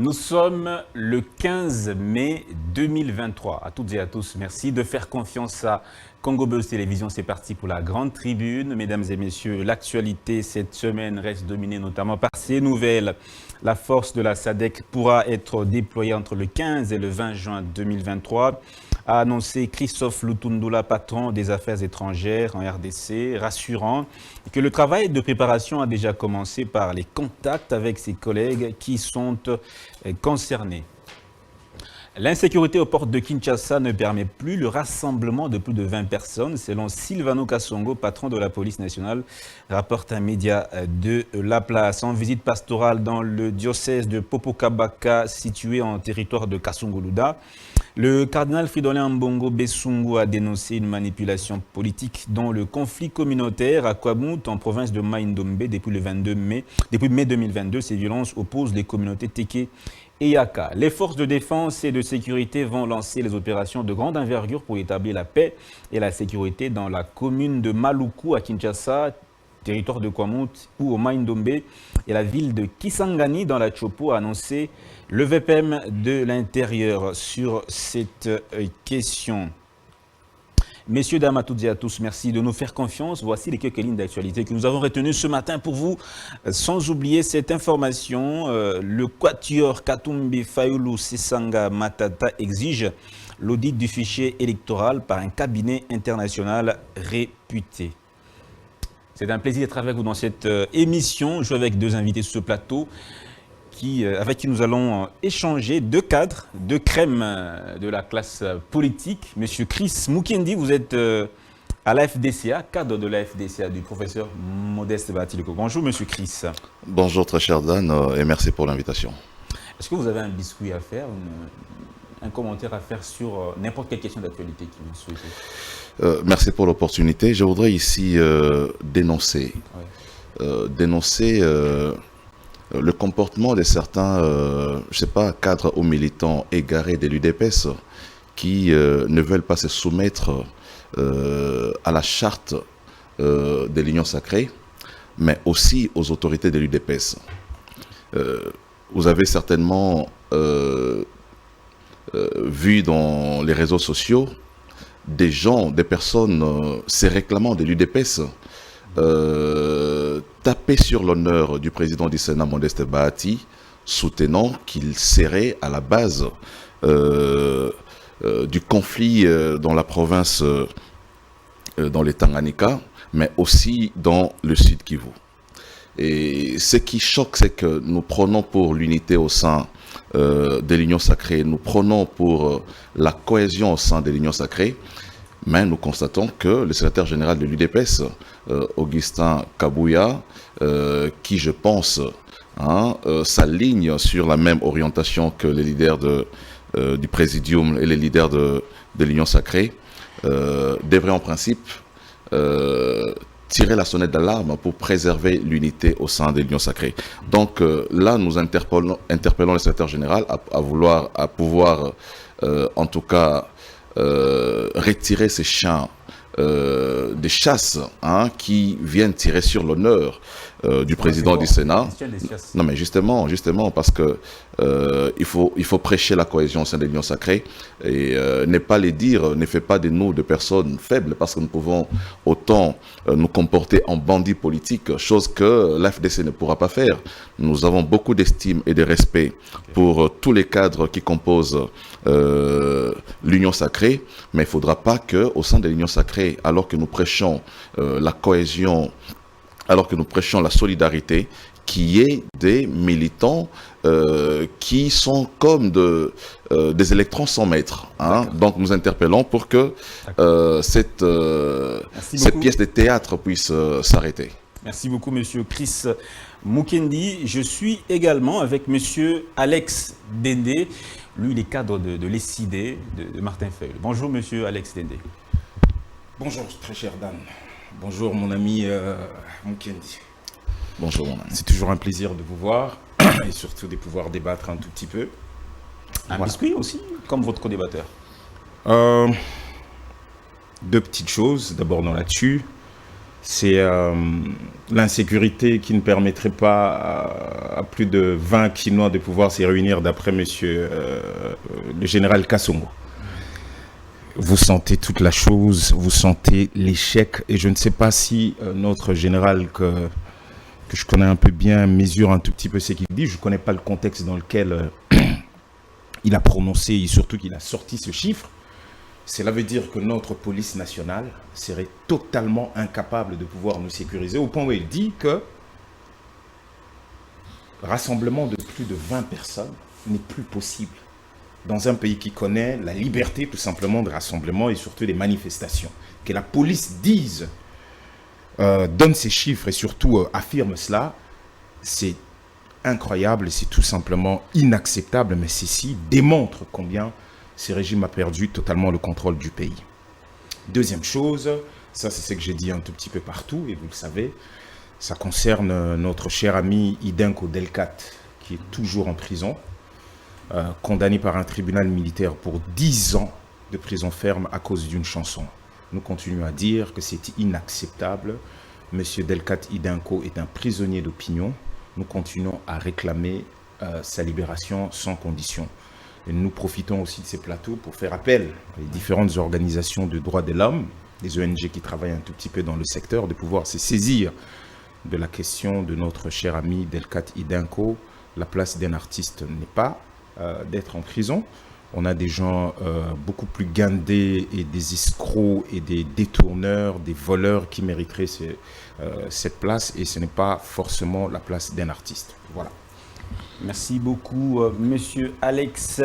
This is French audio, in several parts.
Nous sommes le 15 mai 2023. À toutes et à tous, merci de faire confiance à Congo Buzz Télévision. C'est parti pour la grande tribune. Mesdames et messieurs, l'actualité cette semaine reste dominée notamment par ces nouvelles. La force de la SADC pourra être déployée entre le 15 et le 20 juin 2023, a annoncé Christophe Lutundula, patron des affaires étrangères en RDC, rassurant que le travail de préparation a déjà commencé par les contacts avec ses collègues qui sont concernés. L'insécurité aux portes de Kinshasa ne permet plus le rassemblement de plus de 20 personnes, selon Silvano Kasongo, patron de la police nationale, rapporte un média de La Place. En visite pastorale dans le diocèse de Popokabaka, situé en territoire de Kasunguluda, le cardinal Fridolin Mbongo Bessungu a dénoncé une manipulation politique dans le conflit communautaire à Kwamut, en province de Mai-Ndombe, depuis mai 2022. Ces violences opposent les communautés Teke et Yaka. Les forces de défense et de sécurité vont lancer les opérations de grande envergure pour établir la paix et la sécurité dans la commune de Maluku à Kinshasa, territoire de Kwamut, ou au Mai-Ndombe, et la ville de Kisangani dans la Chopo, a annoncé le VPM de l'Intérieur sur cette question. Messieurs, dames, à toutes et à tous, merci de nous faire confiance. Voici les quelques lignes d'actualité que nous avons retenues ce matin pour vous. Sans oublier cette information, le Quatuor Katumbi Fayulu Sesanga Matata exige l'audit du fichier électoral par un cabinet international réputé. C'est un plaisir d'être avec vous dans cette émission. Je suis avec deux invités sur ce plateau avec qui nous allons échanger, deux cadres, deux crèmes de la classe politique. Monsieur Chris Mukendi, vous êtes à la FDCA, cadre de la FDCA du professeur Modeste Batileko. Bonjour Monsieur Chris. Bonjour très cher Dan et merci pour l'invitation. Est-ce que vous avez un biscuit à faire, un commentaire à faire sur n'importe quelle question d'actualité qui vous souhaitez? Merci pour l'opportunité. Je voudrais ici dénoncer le comportement de certains, je ne sais pas, cadres ou militants égarés de l'UDPS qui ne veulent pas se soumettre à la charte de l'Union sacrée, mais aussi aux autorités de l'UDPS. Vous avez certainement vu dans les réseaux sociaux des personnes se réclamant de l'UDPS, taper sur l'honneur du président du Sénat, Modeste Bahati, soutenant qu'il serait à la base du conflit dans la province, dans les Tanganyika, mais aussi dans le Sud Kivu. Et ce qui choque, c'est que nous prenons pour l'unité au sein de l'Union sacrée, nous prenons pour la cohésion au sein de l'Union sacrée, mais nous constatons que le secrétaire général de l'UDPS, Augustin Kabouya, qui je pense s'aligne sur la même orientation que les leaders du Présidium et les leaders de l'Union sacrée, devrait en principe tirer la sonnette d'alarme pour préserver l'unité au sein de l'Union sacrée. Donc là, nous interpellons le secrétaire général à pouvoir, en tout cas, retirer ces chiens des chasses qui viennent tirer sur l'honneur du président du Sénat. Non mais justement parce que il faut prêcher la cohésion au sein de l'Union sacrée et ne pas les dire, ne fait pas de nous de personnes faibles, parce que nous pouvons autant nous comporter en bandits politiques, chose que l'FDC ne pourra pas faire. Nous avons beaucoup d'estime et de respect pour tous les cadres qui composent l'Union sacrée, mais il ne faudra pas qu'au sein de l'Union sacrée, alors que nous prêchons la cohésion, alors que nous prêchons la solidarité, qu'il y ait des militants qui sont comme des électrons sans maître. Donc nous interpellons pour que cette pièce de théâtre puisse s'arrêter. Merci beaucoup, Monsieur Chris Mukendi. Je suis également avec Monsieur Alex Dende. Lui, il est cadre de l'ESID de Martin Feuille. Bonjour, Monsieur Alex Dende. Bonjour, très cher Dan. Bonjour, mon ami Mukendi. Bonjour, mon ami. C'est toujours un plaisir de vous voir et surtout de pouvoir débattre un tout petit peu. Un biscuit aussi, comme votre co-débatteur. Deux petites choses. D'abord, dans là-dessus, C'est l'insécurité qui ne permettrait pas à plus de 20 Quinois de pouvoir s'y réunir, d'après monsieur le général Kassongo. Vous sentez toute la chose, vous sentez l'échec, et je ne sais pas si notre général que je connais un peu bien mesure un tout petit peu ce qu'il dit. Je ne connais pas le contexte dans lequel il a prononcé et surtout qu'il a sorti ce chiffre. Cela veut dire que notre police nationale serait totalement incapable de pouvoir nous sécuriser, au point où il dit que rassemblement de plus de 20 personnes n'est plus possible dans un pays qui connaît la liberté tout simplement de rassemblement et surtout des manifestations. Que la police dise, donne ces chiffres et surtout affirme cela, c'est incroyable et c'est tout simplement inacceptable, mais ceci démontre combien ce régime a perdu totalement le contrôle du pays. Deuxième chose, ça c'est ce que j'ai dit un tout petit peu partout, et vous le savez, ça concerne notre cher ami Idenko Delcat, qui est toujours en prison, condamné par un tribunal militaire pour 10 ans de prison ferme à cause d'une chanson. Nous continuons à dire que c'est inacceptable. Monsieur Delcat Idenko est un prisonnier d'opinion. Nous continuons à réclamer sa libération sans condition. Et nous profitons aussi de ces plateaux pour faire appel à les différentes organisations de droits de l'homme, des ONG qui travaillent un tout petit peu dans le secteur, de pouvoir se saisir de la question de notre cher ami Delcat Idenko. La place d'un artiste n'est pas d'être en prison. On a des gens beaucoup plus guindés et des escrocs et des détourneurs, des voleurs qui mériteraient cette place, et ce n'est pas forcément la place d'un artiste. Voilà. Merci beaucoup, monsieur Alex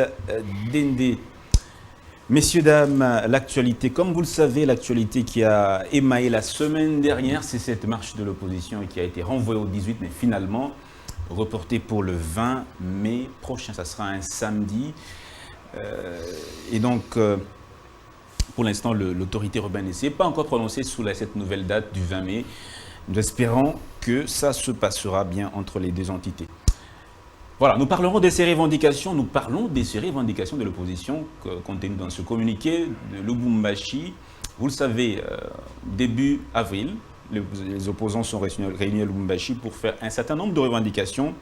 Dende. Messieurs, dames, l'actualité, comme vous le savez, l'actualité qui a émaillé la semaine dernière, c'est cette marche de l'opposition qui a été renvoyée au 18, mais finalement reportée pour le 20 mai prochain. Ça sera un samedi. Et donc, pour l'instant, l'autorité urbaine ne s'est pas encore prononcée sur cette nouvelle date du 20 mai. Nous espérons que ça se passera bien entre les deux entités. Voilà, nous parlerons de ces revendications, nous parlons de ces revendications de l'opposition contenues dans ce communiqué de Lubumbashi. Vous le savez, début avril, les opposants sont réunis à Lubumbashi pour faire un certain nombre de revendications,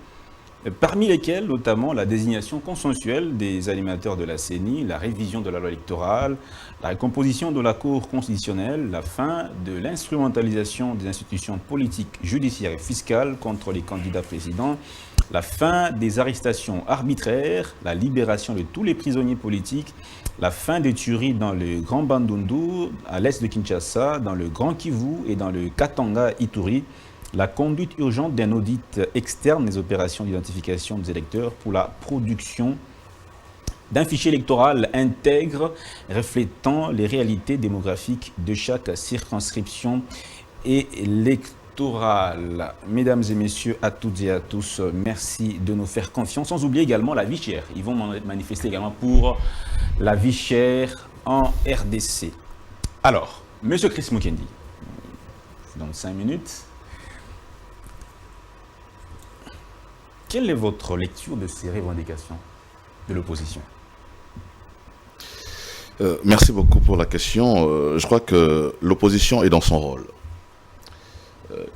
parmi lesquelles notamment la désignation consensuelle des animateurs de la CENI, la révision de la loi électorale, la recomposition de la Cour constitutionnelle, la fin de l'instrumentalisation des institutions politiques, judiciaires et fiscales contre les candidats présidents, la fin des arrestations arbitraires, la libération de tous les prisonniers politiques, la fin des tueries dans le Grand Bandundu, à l'est de Kinshasa, dans le Grand Kivu et dans le Katanga Ituri, la conduite urgente d'un audit externe des opérations d'identification des électeurs pour la production d'un fichier électoral intègre reflétant les réalités démographiques de chaque circonscription électorale. Mesdames et messieurs, à toutes et à tous, merci de nous faire confiance. Sans oublier également la vie chère. Ils vont manifester également pour la vie chère en RDC. Alors, monsieur Chris Mukendi, dans 5 minutes, quelle est votre lecture de ces revendications de l'opposition ? Merci beaucoup pour la question. Je crois que l'opposition est dans son rôle.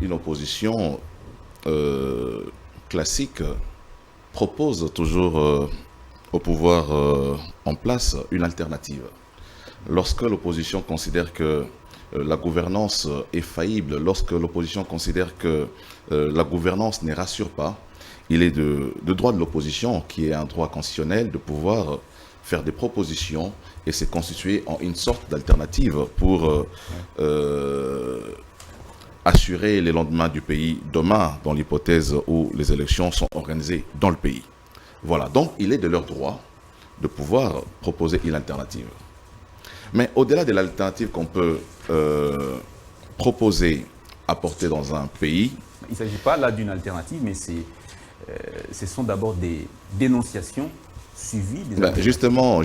Une opposition classique propose toujours au pouvoir en place une alternative. Lorsque l'opposition considère que la gouvernance est faillible, lorsque l'opposition considère que la gouvernance ne rassure pas, il est de droit de l'opposition, qui est un droit constitutionnel, de pouvoir faire des propositions et se constituer en une sorte d'alternative pour assurer les lendemains du pays demain, dans l'hypothèse où les élections sont organisées dans le pays. Voilà, donc il est de leur droit de pouvoir proposer une alternative. Mais au-delà de l'alternative qu'on peut proposer, apporter dans un pays... Il ne s'agit pas là d'une alternative, mais ce sont d'abord des dénonciations suivies des justement,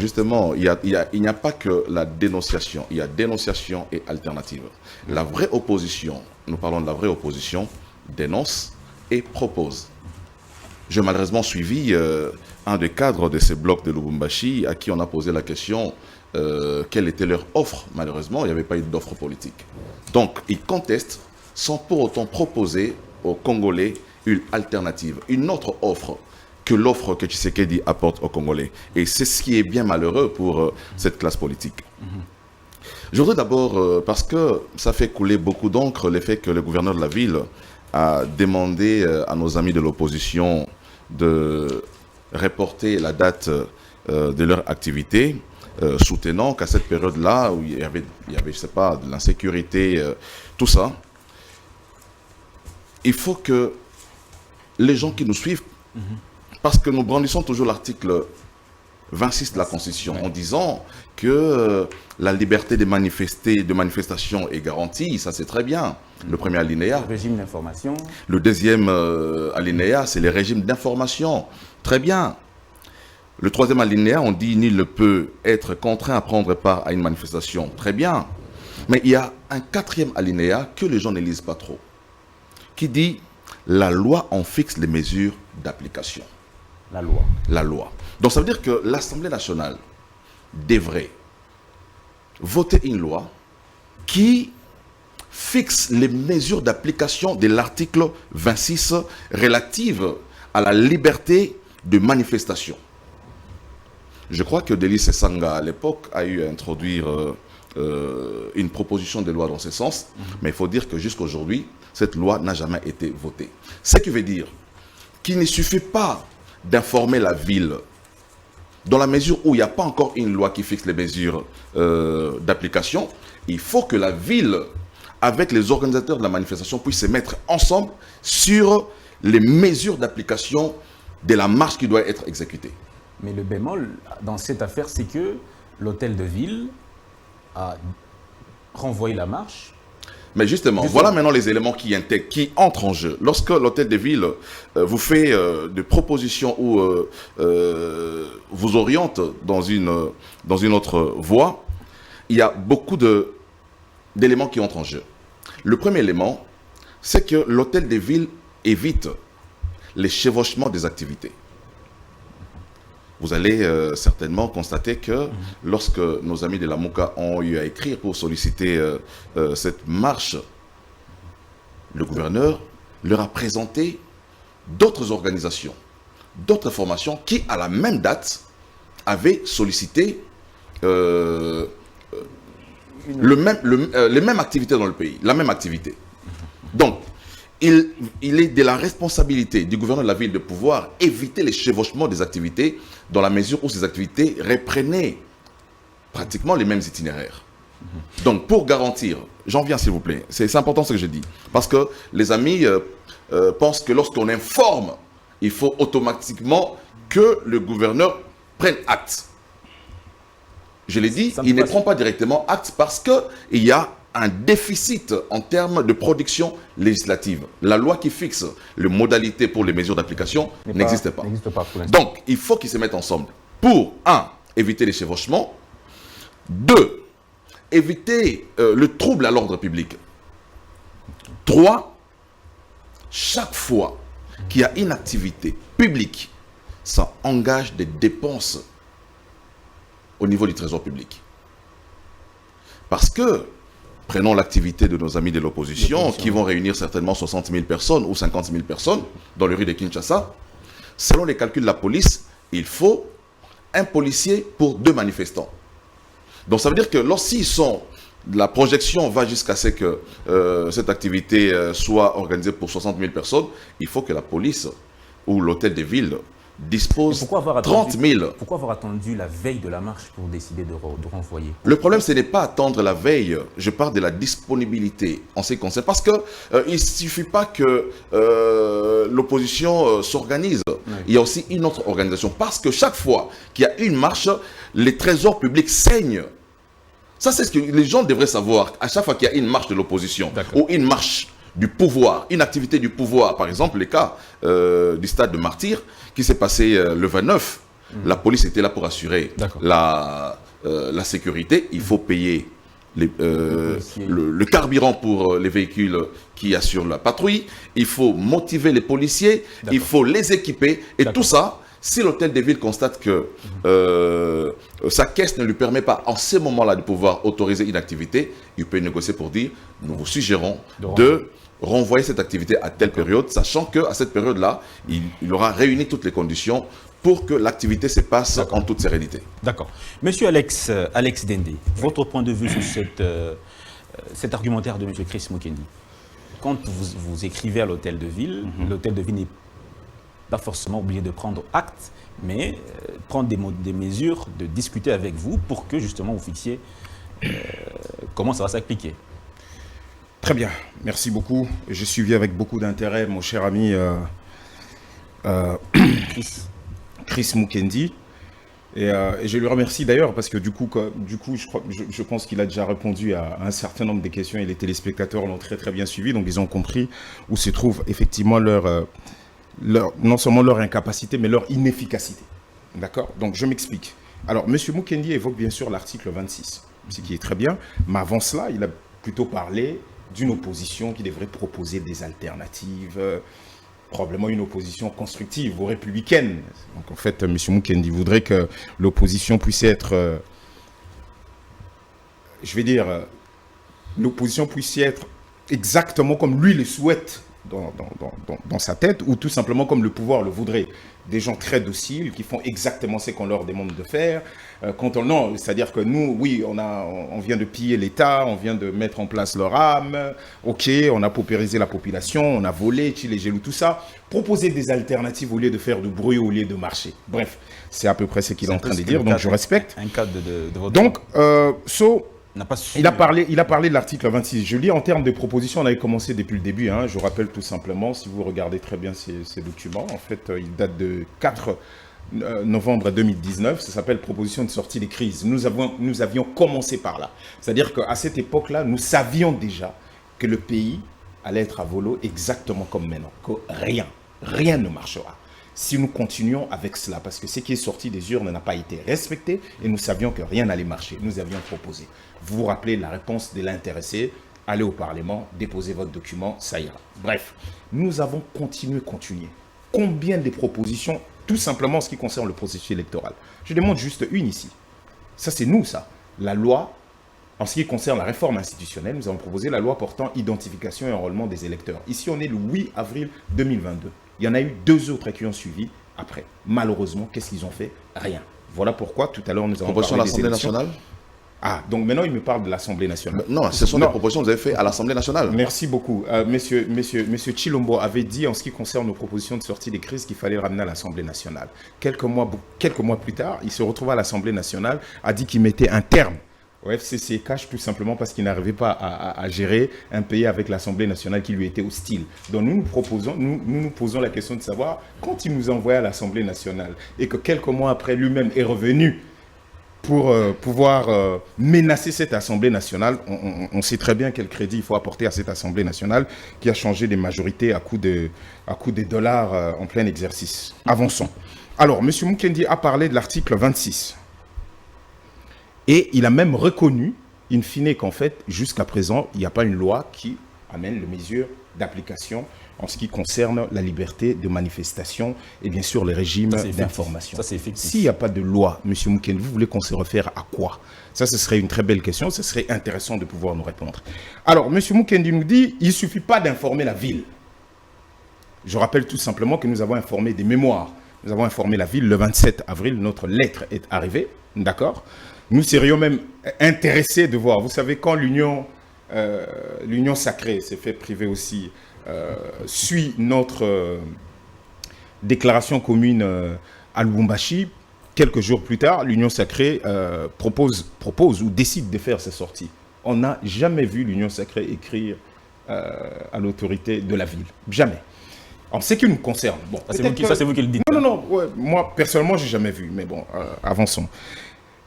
il n'y a pas que la dénonciation, il y a dénonciation et alternative. La vraie opposition, nous parlons de la vraie opposition, dénonce et propose. J'ai malheureusement suivi un des cadres de ces blocs de Lubumbashi à qui on a posé la question quelle était leur offre. Malheureusement, il n'y avait pas eu d'offre politique. Donc, ils contestent sans pour autant proposer aux Congolais une alternative, une autre offre que l'offre que Tshisekedi apporte aux Congolais. Et c'est ce qui est bien malheureux pour cette classe politique. Je voudrais d'abord, parce que ça fait couler beaucoup d'encre, le fait que le gouverneur de la ville a demandé à nos amis de l'opposition de reporter la date de leur activité, soutenant qu'à cette période-là, où il y avait, je sais pas, de l'insécurité, tout ça, il faut que les gens qui nous suivent, parce que nous brandissons toujours l'article 26 de la Constitution, en disant que la liberté de manifester, de manifestation est garantie, ça c'est très bien, le premier alinéa. Le régime d'information. Le deuxième alinéa, c'est le régime d'information, très bien. Le troisième alinéa, on dit nul ne peut être contraint à prendre part à une manifestation, très bien. Mais il y a un quatrième alinéa que les gens ne lisent pas trop, qui dit la loi en fixe les mesures d'application. La loi. La loi. Donc ça veut dire que l'Assemblée nationale devrait voter une loi qui fixe les mesures d'application de l'article 26 relative à la liberté de manifestation. Je crois que Délice Sanga, à l'époque, a eu à introduire une proposition de loi dans ce sens, mais il faut dire que jusqu'à aujourd'hui, cette loi n'a jamais été votée. Ce qui veut dire qu'il ne suffit pas d'informer la ville, dans la mesure où il n'y a pas encore une loi qui fixe les mesures d'application, il faut que la ville, avec les organisateurs de la manifestation, puisse se mettre ensemble sur les mesures d'application de la marche qui doit être exécutée. Mais le bémol dans cette affaire, c'est que l'hôtel de ville a renvoyé la marche. Mais justement, voilà maintenant les éléments qui entrent en jeu. Lorsque l'hôtel de ville vous fait des propositions ou vous oriente dans une autre voie, il y a beaucoup d'éléments qui entrent en jeu. Le premier élément, c'est que l'hôtel de ville évite les chevauchements des activités. Vous allez certainement constater que lorsque nos amis de la MOCA ont eu à écrire pour solliciter cette marche, le gouverneur leur a présenté d'autres organisations, d'autres formations qui, à la même date, avaient sollicité les mêmes activités dans le pays, la même activité. Donc, il est de la responsabilité du gouverneur de la ville de pouvoir éviter les chevauchements des activités dans la mesure où ces activités reprenaient pratiquement les mêmes itinéraires. Donc, pour garantir, j'en viens s'il vous plaît, c'est important ce que je dis, parce que les amis pensent que lorsqu'on informe, il faut automatiquement que le gouverneur prenne acte. Je l'ai dit, il ne prend pas directement acte parce qu'il y a un déficit en termes de production législative. La loi qui fixe les modalités pour les mesures d'application n'existe pas. Donc, il faut qu'ils se mettent ensemble pour, 1, éviter les chevauchements, 2, éviter le trouble à l'ordre public, 3, chaque fois qu'il y a une activité publique, ça engage des dépenses au niveau du trésor public. Parce que prenons l'activité de nos amis de l'opposition qui vont réunir certainement 60 000 personnes ou 50 000 personnes dans les rues de Kinshasa. Selon les calculs de la police, il faut un policier pour 2 manifestants. Donc ça veut dire que la projection va jusqu'à ce que cette activité soit organisée pour 60 000 personnes, il faut que la police ou l'hôtel de ville dispose 30 000. Pourquoi avoir attendu la veille de la marche pour décider de renvoyer? Le problème, ce n'est pas attendre la veille. Je parle de la disponibilité en ce qui concerne. Parce qu'il ne suffit pas que l'opposition s'organise. Oui. Il y a aussi une autre organisation. Parce que chaque fois qu'il y a une marche, les trésors publics saignent. Ça, c'est ce que les gens devraient savoir. À chaque fois qu'il y a une marche de l'opposition ou une marche du pouvoir, une activité du pouvoir, par exemple le cas du stade de Martyrs qui s'est passé le 29, la police était là pour assurer la sécurité, il faut payer le carburant pour les véhicules qui assurent la patrouille, il faut motiver les policiers, il faut les équiper et tout ça, Si l'hôtel de ville constate que sa caisse ne lui permet pas en ces moments-là de pouvoir autoriser une activité, il peut négocier pour dire nous vous suggérons de renvoyer cette activité à telle période, sachant qu'à cette période-là, il aura réuni toutes les conditions pour que l'activité se passe en toute sérénité. D'accord. Monsieur Alex Dende, votre point de vue sur cet argumentaire de M. Chris Mukendi. Quand vous écrivez à l'hôtel de ville, l'hôtel de ville n'est pas forcément obligé de prendre acte, mais prendre des mesures, de discuter avec vous pour que justement vous fixiez comment ça va s'appliquer. Très bien, merci beaucoup. J'ai suivi avec beaucoup d'intérêt mon cher ami Chris Mukendi. Et je lui remercie d'ailleurs parce que du coup je pense qu'il a déjà répondu à un certain nombre de questions et les téléspectateurs l'ont très très bien suivi, donc ils ont compris où se trouve effectivement non seulement leur incapacité mais leur inefficacité. D'accord? Donc je m'explique. Alors M. Mukendi évoque bien sûr l'article 26, ce qui est très bien, mais avant cela il a plutôt parlé d'une opposition qui devrait proposer des alternatives, probablement une opposition constructive ou républicaine. Donc en fait, M. Mukendi voudrait que l'opposition puisse être, l'opposition puisse être exactement comme lui le souhaite dans sa tête, ou tout simplement comme le pouvoir le voudrait. Des gens très dociles qui font exactement ce qu'on leur demande de faire. Non, c'est-à-dire que nous, oui, on vient de piller l'État, on vient de mettre en place leur âme, ok, on a paupérisé la population, on a volé, les gelous, tout ça. Proposer des alternatives au lieu de faire du bruit, au lieu de marcher. Bref, c'est à peu près ce qu'il est en train de dire, donc je respecte. Un cadre de votre... Donc, il a parlé de l'article 26. Je lis en termes de propositions, on avait commencé depuis le début. Je rappelle tout simplement, si vous regardez très bien ces documents, en fait, il date de 4 novembre 2019. Ça s'appelle proposition de sortie des crises. Nous avions commencé par là. C'est-à-dire qu'à cette époque-là, nous savions déjà que le pays allait être à volo exactement comme maintenant. Que rien ne marchera si nous continuons avec cela, parce que ce qui est sorti des urnes n'a pas été respecté et nous savions que rien n'allait marcher. Nous avions proposé. Vous vous rappelez la réponse de l'intéressé, allez au Parlement, déposez votre document, ça ira. Bref, nous avons continué. Combien de propositions, tout simplement en ce qui concerne le processus électoral? Je demande juste une ici. Ça, c'est nous, ça. La loi, en ce qui concerne la réforme institutionnelle, nous avons proposé la loi portant identification et enrôlement des électeurs. Ici, on est le 8 avril 2022. Il y en a eu 2 autres qui ont suivi après. Malheureusement, qu'est-ce qu'ils ont fait? Rien. Voilà pourquoi tout à l'heure nous avons proposition parlé de l'Assemblée nationale. Ah, donc maintenant il me parle de l'Assemblée nationale. Non, ce sont des propositions que vous avez faites à l'Assemblée nationale. Merci beaucoup. Monsieur Chilombo avait dit en ce qui concerne nos propositions de sortie des crises qu'il fallait ramener à l'Assemblée nationale. Quelques mois plus tard, il se retrouve à l'Assemblée nationale, a dit qu'il mettait un terme au FCCH tout simplement parce qu'il n'arrivait pas à gérer un pays avec l'Assemblée nationale qui lui était hostile. Donc nous nous posons la question de savoir, quand il nous envoyait à l'Assemblée nationale et que quelques mois après lui-même est revenu pour pouvoir menacer cette Assemblée nationale, on sait très bien quel crédit il faut apporter à cette Assemblée nationale qui a changé des majorités à coup de dollars en plein exercice. Avançons. Alors, M. Mukendi a parlé de l'article 26. Et il a même reconnu, in fine, qu'en fait, jusqu'à présent, il n'y a pas une loi qui amène les mesures d'application en ce qui concerne la liberté de manifestation et bien sûr les régimes d'information. Ça, c'est effectif. S'il n'y a pas de loi, M. Mukendi, vous voulez qu'on se réfère à quoi? Ça, ce serait une très belle question. Ce serait intéressant de pouvoir nous répondre. Alors, M. Mukendi nous dit, il ne suffit pas d'informer la ville. Je rappelle tout simplement que nous avons informé des mémoires. Nous avons informé la ville le 27 avril. Notre lettre est arrivée. D'accord? Nous serions même intéressés de voir. Vous savez, quand l'Union sacrée s'est fait priver aussi, suit notre déclaration commune à Lubumbashi, quelques jours plus tard, l'Union sacrée propose ou décide de faire sa sortie. On n'a jamais vu l'Union sacrée écrire à l'autorité de la ville. Jamais. En ce qui nous concerne. Bon, ça, c'est vous qui le dites. Non. Ouais, moi, personnellement, je n'ai jamais vu. Mais bon, avançons.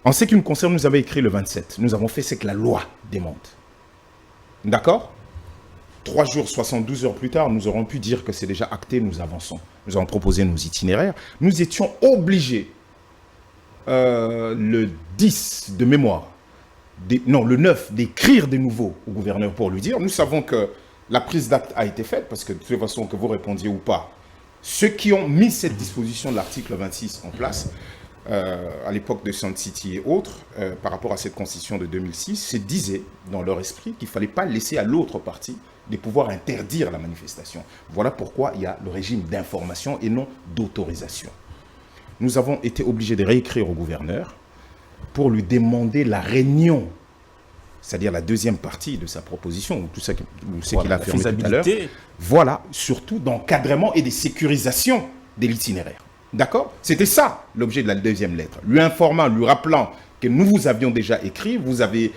En ce qui nous concerne, nous avons écrit le 27. Nous avons fait ce que la loi demande. D'accord? 3 jours, 72 heures plus tard, nous aurons pu dire que c'est déjà acté, nous avançons. Nous avons proposé nos itinéraires. Nous étions obligés, le 10 de mémoire, le 9, d'écrire de nouveau au gouverneur pour lui dire, nous savons que la prise d'acte a été faite, parce que de toute façon, que vous répondiez ou pas, Ceux qui ont mis cette disposition de l'article 26 en place, à l'époque de Sun City et autres, par rapport à cette constitution de 2006, se disaient dans leur esprit qu'il ne fallait pas laisser à l'autre partie de pouvoir interdire la manifestation. Voilà pourquoi il y a le régime d'information et non d'autorisation. Nous avons été obligés de réécrire au gouverneur pour lui demander la réunion, c'est-à-dire la deuxième partie de sa proposition, ou tout ce qu'il a affirmé tout à l'heure. Voilà, surtout d'encadrement et de sécurisation de l'itinéraire. D'accord? C'était ça l'objet de la deuxième lettre. Lui informant, lui rappelant que nous vous avions déjà écrit, vous avez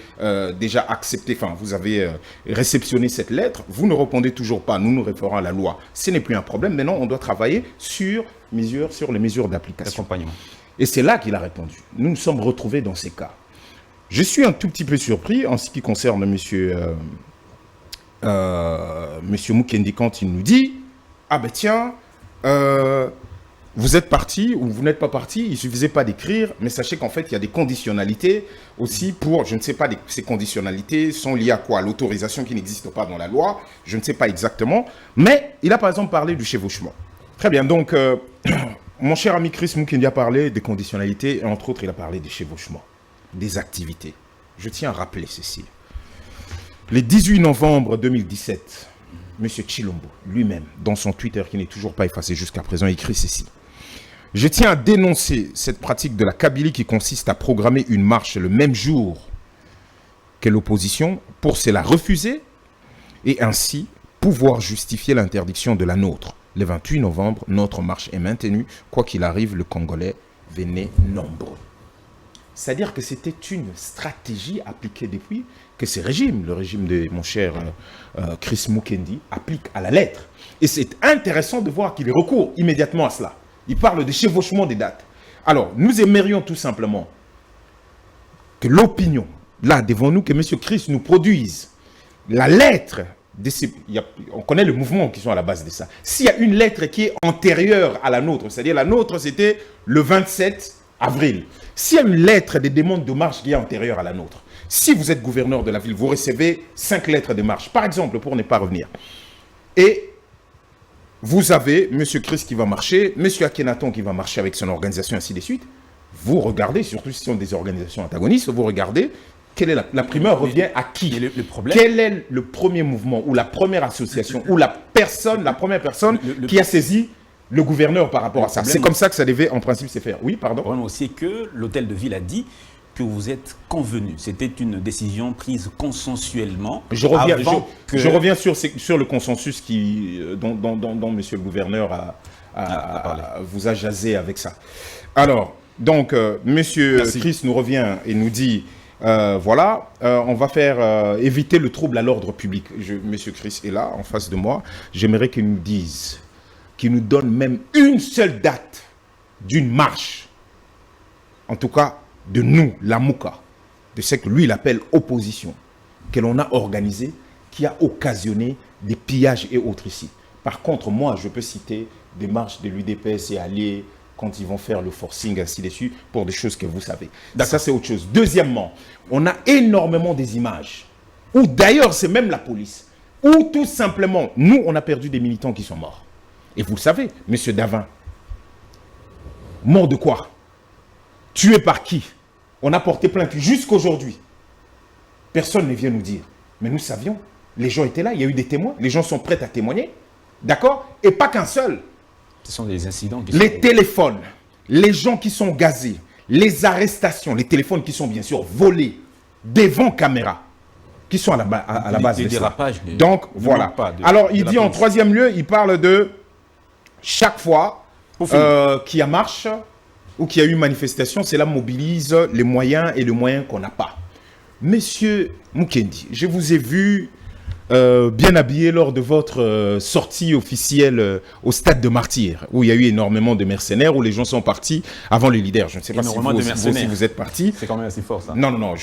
déjà accepté, enfin vous avez réceptionné cette lettre, vous ne répondez toujours pas, nous nous référons à la loi. Ce n'est plus un problème, maintenant on doit travailler sur les mesures d'application. Et c'est là qu'il a répondu. Nous nous sommes retrouvés dans ces cas. Je suis un tout petit peu surpris en ce qui concerne monsieur Mukendi quand il nous dit « Ah ben tiens, vous êtes parti ou vous n'êtes pas parti, il ne suffisait pas d'écrire, mais sachez qu'en fait, il y a des conditionnalités aussi pour, je ne sais pas, ces conditionnalités sont liées à quoi? L'autorisation qui n'existe pas dans la loi, je ne sais pas exactement, mais il a par exemple parlé du chevauchement. Très bien, donc, mon cher ami Chris Mukendi a parlé des conditionnalités, et entre autres, il a parlé des chevauchements, des activités. Je tiens à rappeler ceci. Le 18 novembre 2017, M. Chilombo, lui-même, dans son Twitter, qui n'est toujours pas effacé jusqu'à présent, écrit ceci. Je tiens à dénoncer cette pratique de la Kabylie qui consiste à programmer une marche le même jour que l'opposition pour se la refuser et ainsi pouvoir justifier l'interdiction de la nôtre. Le 28 novembre, notre marche est maintenue. Quoi qu'il arrive, le Congolais venait nombreux. C'est-à-dire que c'était une stratégie appliquée depuis que ce régime, le régime de mon cher Chris Mukendi, applique à la lettre. Et c'est intéressant de voir qu'il recourt immédiatement à cela. Il parle de chevauchement des dates. Alors, nous aimerions tout simplement que l'opinion, là, devant nous, que M. Chris nous produise la lettre de ces... on connaît le mouvement qui sont à la base de ça. S'il y a une lettre qui est antérieure à la nôtre, c'est-à-dire la nôtre, c'était le 27 avril. S'il y a une lettre de demande de marche qui est antérieure à la nôtre, si vous êtes gouverneur de la ville, vous recevez 5 lettres de marche, par exemple, pour ne pas revenir. Et vous avez M. Chris qui va marcher, M. Akhenaton qui va marcher avec son organisation, ainsi de suite. Vous regardez, surtout si ce sont des organisations antagonistes, vous regardez quelle est la primeur revient à qui? Le problème, quel est le premier mouvement ou la première association ou la première personne qui a saisi le gouverneur par rapport à ça? C'est comme ça que ça devait en principe se faire. Oui, pardon. Le problème aussi est que l'hôtel de ville a dit que vous êtes convenu. C'était une décision prise consensuellement. Je reviens sur le consensus dont M. le gouverneur vous a jasé avec ça. Alors, donc, M. Chris nous revient et nous dit, voilà, on va faire éviter le trouble à l'ordre public. M. Chris est là, en face de moi. J'aimerais qu'il nous dise, qu'il nous donne même une seule date d'une marche, en tout cas, de nous, la Mouka, de ce que lui, il appelle opposition, que l'on a organisé, qui a occasionné des pillages et autres ici. Par contre, moi, je peux citer des marches de l'UDPS et alliés quand ils vont faire le forcing, ainsi de suite, pour des choses que vous savez. Ça, c'est autre chose. Deuxièmement, on a énormément des images, ou d'ailleurs, c'est même la police, ou tout simplement, nous, on a perdu des militants qui sont morts. Et vous le savez, M. Davin, mort de quoi? Tué par qui? On a porté plainte jusqu'aujourd'hui. Personne ne vient nous dire. Mais nous savions. Les gens étaient là, il y a eu des témoins. Les gens sont prêts à témoigner. D'accord? Et pas qu'un seul. Ce sont des incidents qui les téléphones, les gens qui sont gazés, les arrestations, les téléphones qui sont bien sûr volés devant caméra, qui sont à la base des dérapages. Donc, voilà. Alors, il dit en troisième lieu, il parle de chaque fois qu'il y a marche ou qu'il y a eu manifestation, cela mobilise les moyens et les moyens qu'on n'a pas. Monsieur Mukendi, je vous ai vu bien habillé lors de votre sortie officielle au stade de Martyrs, où il y a eu énormément de mercenaires, où les gens sont partis avant les leaders. Je ne sais pas si vous êtes partis. C'est quand même assez fort, ça. Non,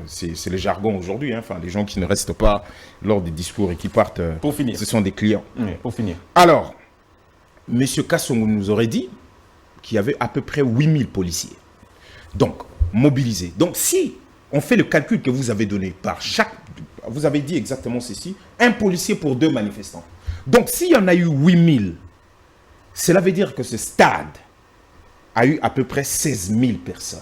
c'est le jargon aujourd'hui. Hein, les gens qui ne restent pas lors des discours et qui partent, pour finir. Ce sont des clients. Oui, pour finir. Alors, M. Kassongo nous aurait dit qu'il y avait à peu près 8000 policiers. Donc, mobilisés. Donc, si on fait le calcul que vous avez donné par chaque... Vous avez dit exactement ceci, un policier pour 2 manifestants. Donc, s'il y en a eu 8000, Cela veut dire que ce stade a eu à peu près 16 000 personnes.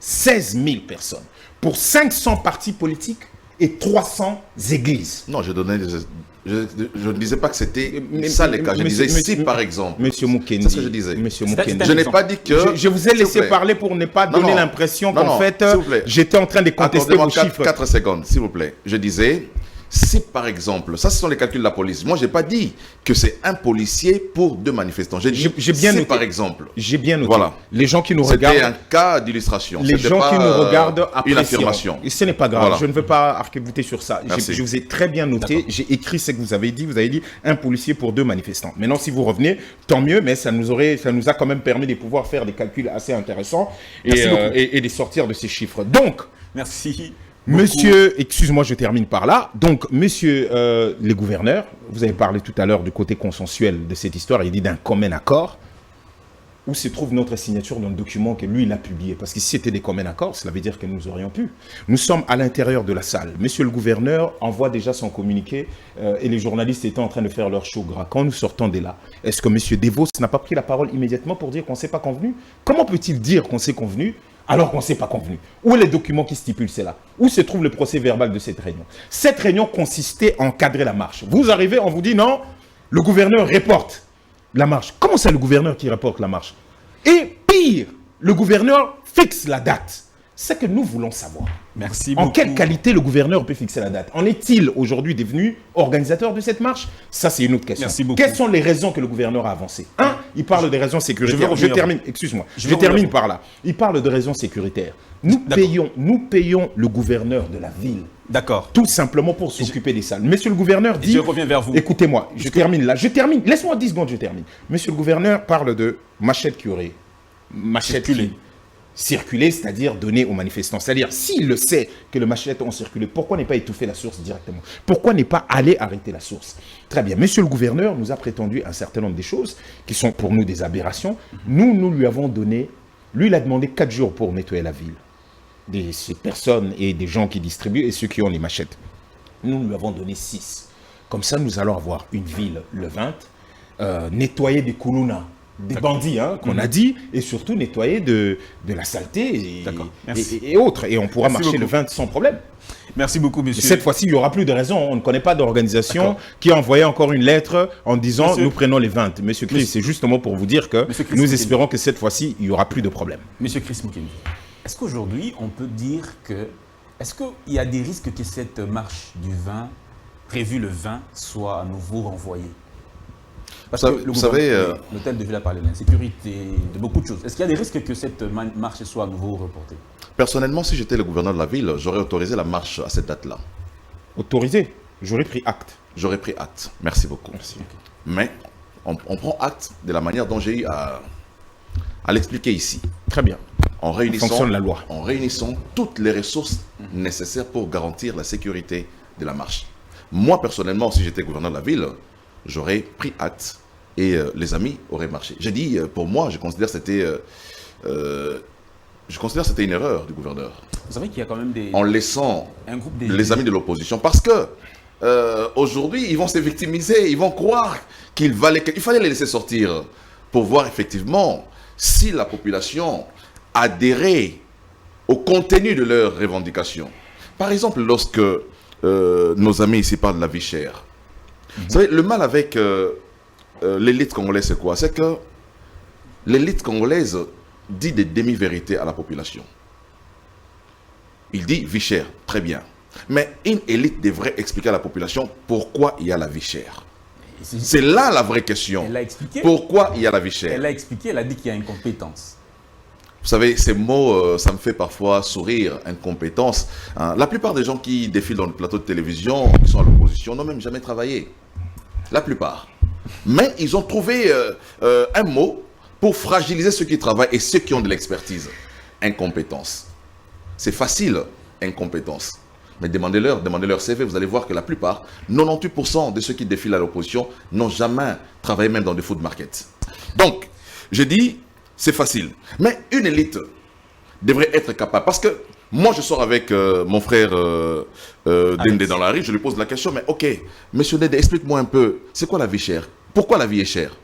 16 000 personnes. Pour 500 partis politiques et 300 églises. Non, je ne disais pas que c'était ça les cas. Je disais si, par exemple. Monsieur Mukendi. C'est ce que je disais. Monsieur Mukendi. Je n'ai pas dit que... Je vous ai laissé parler pour ne pas donner l'impression qu'en fait, j'étais en train de contester vos chiffres. 4 secondes, s'il vous plaît. Je disais... Si par exemple, ça ce sont les calculs de la police, moi je n'ai pas dit que c'est un policier pour 2 manifestants. J'ai dit bien noté, par exemple. J'ai bien noté. Voilà. Les gens qui nous regardent. C'était un cas d'illustration. Les gens qui nous regardent apprécient. Une affirmation. Et ce n'est pas grave, voilà. Je ne veux pas arc-bouter sur ça. Je vous ai très bien noté, j'ai écrit ce que vous avez dit. Vous avez dit un policier pour 2 manifestants. Maintenant, si vous revenez, tant mieux, mais ça nous a quand même permis de pouvoir faire des calculs assez intéressants et de sortir de ces chiffres. Donc, merci. Monsieur, excuse-moi, je termine par là. Donc, monsieur les gouverneurs, vous avez parlé tout à l'heure du côté consensuel de cette histoire, il dit d'un commun accord. Où se trouve notre signature dans le document que lui, il a publié? Parce que si c'était des communs accords, cela veut dire que nous aurions pu. Nous sommes à l'intérieur de la salle. Monsieur le gouverneur envoie déjà son communiqué et les journalistes étaient en train de faire leur show gras. Quand nous sortons de là, est-ce que monsieur Devos n'a pas pris la parole immédiatement pour dire qu'on ne s'est pas convenu? Comment peut-il dire qu'on s'est convenu alors qu'on ne s'est pas convenu? Où est les documents qui stipulent cela? Où se trouve le procès verbal de cette réunion? Cette réunion consistait à encadrer la marche. Vous arrivez, on vous dit non, le gouverneur reporte la marche. Comment ça, le gouverneur qui reporte la marche? Et pire, le gouverneur fixe la date. C'est que nous voulons savoir. Merci beaucoup. En quelle qualité le gouverneur peut fixer la date? En est-il aujourd'hui devenu organisateur de cette marche? Ça, c'est une autre question. Merci beaucoup. Quelles sont les raisons que le gouverneur a avancées? Il parle des raisons sécuritaires. Je termine, excuse-moi. Je termine par là. Il parle de raisons sécuritaires. Nous payons le gouverneur de la ville. D'accord. Tout simplement pour s'occuper des salles. Monsieur le gouverneur dit... Je reviens vers vous. Écoutez-moi, je termine là. Je termine. Laisse-moi 10 secondes, je termine. Monsieur le gouverneur parle de machette qui aurait... Circuler, c'est-à-dire donner aux manifestants. C'est-à-dire, s'il le sait que les machettes ont circulé, pourquoi ne pas étouffer la source directement? Pourquoi ne pas aller arrêter la source? Très bien. Monsieur le gouverneur nous a prétendu un certain nombre de choses qui sont pour nous des aberrations. Nous lui avons donné... Lui, il a demandé 4 jours pour nettoyer la ville. Ces personnes et des gens qui distribuent et ceux qui ont les machettes. Nous lui avons donné 6. Comme ça, nous allons avoir une ville le 20, nettoyer des koulouna, des bandits, qu'on a dit, et surtout nettoyer de la saleté et autres. Et on pourra marcher le 20 sans problème. Merci beaucoup, monsieur. Cette fois-ci, il n'y aura plus de raison. On ne connaît pas d'organisation qui a envoyé encore une lettre en disant nous prenons les 20. Monsieur Chris, c'est justement pour vous dire que nous espérons que cette fois-ci, il n'y aura plus de problème. Monsieur Chris Mukendi, est-ce qu'aujourd'hui, on peut dire que... Est-ce qu'il y a des risques que cette marche du 20, prévue le 20, soit à nouveau renvoyée? Parce que vous savez, l'hôtel de ville a parlé de l'insécurité, de beaucoup de choses. Est-ce qu'il y a des risques que cette marche soit à nouveau reportée? Personnellement, si j'étais le gouverneur de la ville, j'aurais autorisé la marche à cette date-là. Autorisé? J'aurais pris acte. J'aurais pris acte. Merci beaucoup. Merci. Mais on prend acte de la manière dont j'ai eu à l'expliquer ici. Très bien. En réunissant la loi. En réunissant toutes les ressources nécessaires pour garantir la sécurité de la marche. Moi, personnellement, si j'étais gouverneur de la ville, j'aurais pris acte et les amis auraient marché. J'ai dit, pour moi, je considère que c'était une erreur du gouverneur. Vous savez qu'il y a quand même des... En laissant un groupe les amis de l'opposition. Parce que aujourd'hui, ils vont se victimiser, ils vont croire qu'il fallait les laisser sortir pour voir effectivement si la population adhérait au contenu de leurs revendications. Par exemple, lorsque nos amis ici parlent de la vie chère. Vous savez, le mal avec l'élite congolaise, c'est quoi? C'est que l'élite congolaise dit des demi-vérités à la population. Il dit vie chère, très bien. Mais une élite devrait expliquer à la population pourquoi il y a la vie chère. C'est là la vraie question. Elle a expliqué. Pourquoi il y a la vie chère? Elle a expliqué, elle a dit qu'il y a incompétence. Vous savez, ces mots, ça me fait parfois sourire, incompétence. La plupart des gens qui défilent dans le plateau de télévision, qui sont à l'opposition, n'ont même jamais travaillé. La plupart. Mais ils ont trouvé un mot pour fragiliser ceux qui travaillent et ceux qui ont de l'expertise. Incompétence. C'est facile, incompétence. Mais demandez-leur CV, vous allez voir que la plupart, 98% de ceux qui défilent à l'opposition, n'ont jamais travaillé même dans des food markets. Donc, je dis, c'est facile. Mais une élite devrait être capable. Parce que moi, je sors avec mon frère Dende dans la rue, je lui pose la question, mais ok, monsieur Dende, explique-moi un peu, c'est quoi la vie chère? Pourquoi la vie est chère?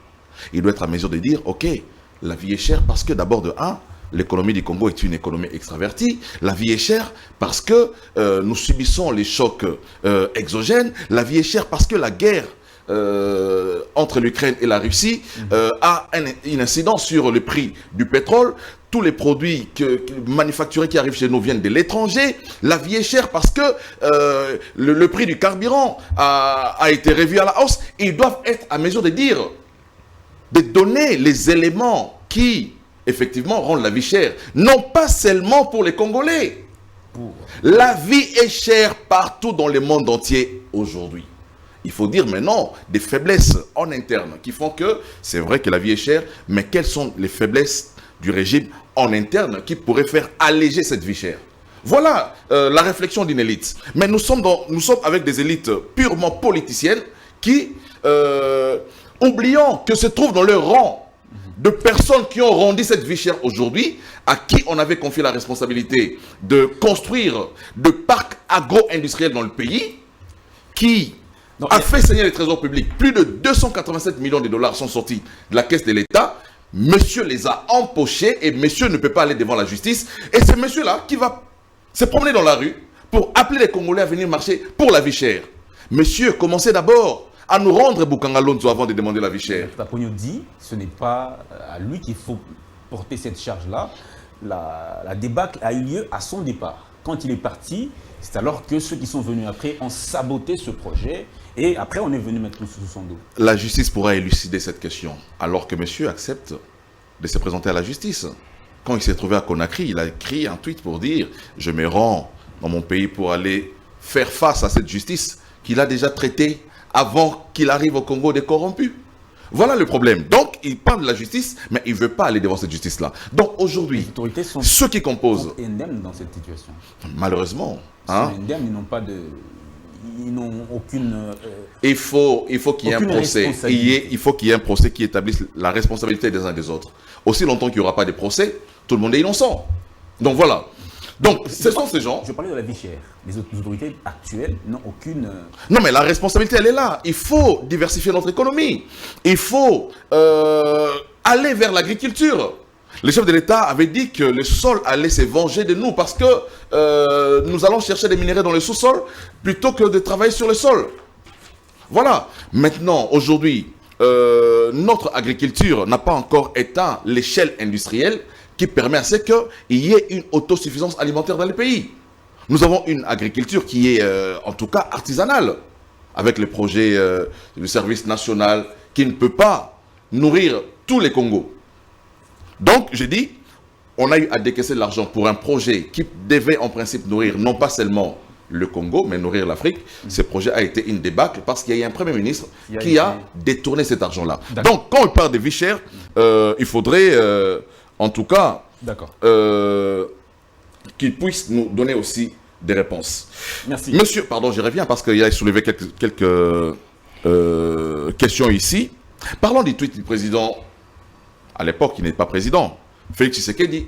il doit être à mesure de dire, ok, la vie est chère parce que d'abord de un, l'économie du Congo est une économie extravertie. La vie est chère parce que nous subissons les chocs exogènes. La vie est chère parce que la guerre entre l'Ukraine et la Russie a une incidence sur le prix du pétrole. Tous les produits manufacturés qui arrivent chez nous viennent de l'étranger. La vie est chère parce que le prix du carburant a été revu à la hausse. Et ils doivent être à mesure de dire, de donner les éléments qui, effectivement, rendent la vie chère. Non pas seulement pour les Congolais. La vie est chère partout dans le monde entier aujourd'hui. Il faut dire maintenant des faiblesses en interne qui font que c'est vrai que la vie est chère, mais quelles sont les faiblesses du régime en interne qui pourraient faire alléger cette vie chère? Voilà la réflexion d'une élite. Mais nous sommes avec des élites purement politiciennes qui, oubliant que se trouvent dans leur rang de personnes qui ont rendu cette vie chère aujourd'hui, à qui on avait confié la responsabilité de construire des parcs agro-industriels dans le pays, qui a fait saigner les trésors publics. Plus de 287 millions de dollars sont sortis de la caisse de l'État. Monsieur les a empochés et monsieur ne peut pas aller devant la justice. Et c'est monsieur-là qui va se promener dans la rue pour appeler les Congolais à venir marcher pour la vie chère. Monsieur, commencez d'abord à nous rendre Bukanga Lonzo avant de demander la vie chère. Taponio dit ce n'est pas à lui qu'il faut porter cette charge-là. La débâcle a eu lieu à son départ. Quand il est parti, c'est alors que ceux qui sont venus après ont saboté ce projet et après on est venu mettre tout sous son dos. La justice pourra élucider cette question alors que monsieur accepte de se présenter à la justice. Quand il s'est trouvé à Conakry, il a écrit un tweet pour dire « Je me rends dans mon pays pour aller faire face à cette justice qu'il a déjà traitée avant qu'il arrive au Congo des corrompus. » Voilà le problème. Donc, il parle de la justice, mais il ne veut pas aller devant cette justice-là. Donc, aujourd'hui, ceux qui composent... Sont indemnes dans cette situation. Malheureusement. Ils sont indemnes, ils n'ont pas de... Ils n'ont aucune... Il faut qu'il y ait un procès. Il faut qu'il y ait un procès qui établisse la responsabilité des uns et des autres. Aussi longtemps qu'il n'y aura pas de procès, tout le monde est innocent. Donc, voilà. Donc, ce sont ces gens... Je parlais de la vie chère. Les autorités actuelles n'ont aucune... Non, mais la responsabilité, elle est là. Il faut diversifier notre économie. Il faut aller vers l'agriculture. Le chef de l'État avait dit que le sol allait se venger de nous parce que nous allons chercher des minéraux dans le sous-sol plutôt que de travailler sur le sol. Voilà. Maintenant, aujourd'hui, notre agriculture n'a pas encore atteint l'échelle industrielle qui permet à ce qu'il y ait une autosuffisance alimentaire dans le pays. Nous avons une agriculture qui est en tout cas artisanale, avec le projet du service national qui ne peut pas nourrir tous les Congos. Donc, je dis, on a eu à décaisser de l'argent pour un projet qui devait en principe nourrir non pas seulement le Congo, mais nourrir l'Afrique. Ce projet a été une débâcle parce qu'il y a eu un Premier ministre qui a détourné cet argent-là. Donc, quand on parle de vie chère, il faudrait... en tout cas, qu'il puisse nous donner aussi des réponses. Merci. Monsieur, pardon, j'y reviens parce qu'il a soulevé quelques questions ici. Parlons du tweet du président, à l'époque, il n'est pas président, Félix Tshisekedi,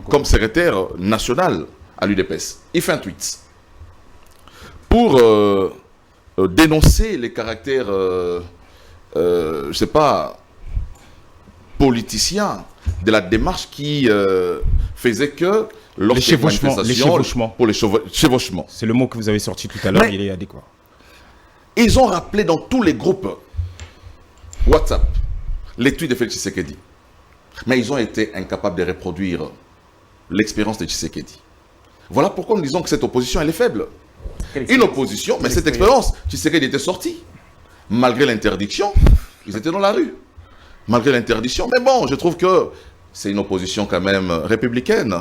comme secrétaire national à l'UDPS. Il fait un tweet pour dénoncer les caractères, je ne sais pas, politiciens de la démarche qui faisait que les chevauchements. Pour les chevauchements. C'est le mot que vous avez sorti tout à l'heure, il est adéquat. Ils ont rappelé dans tous les groupes WhatsApp les tweets de Félix Tshisekedi. Mais ils ont été incapables de reproduire l'expérience de Tshisekedi. Voilà pourquoi nous disons que cette opposition, elle est faible. Une opposition, mais cette expérience, Tshisekedi était sorti. Malgré l'interdiction, ils étaient dans la rue. Malgré l'interdiction. Mais bon, je trouve que c'est une opposition quand même républicaine.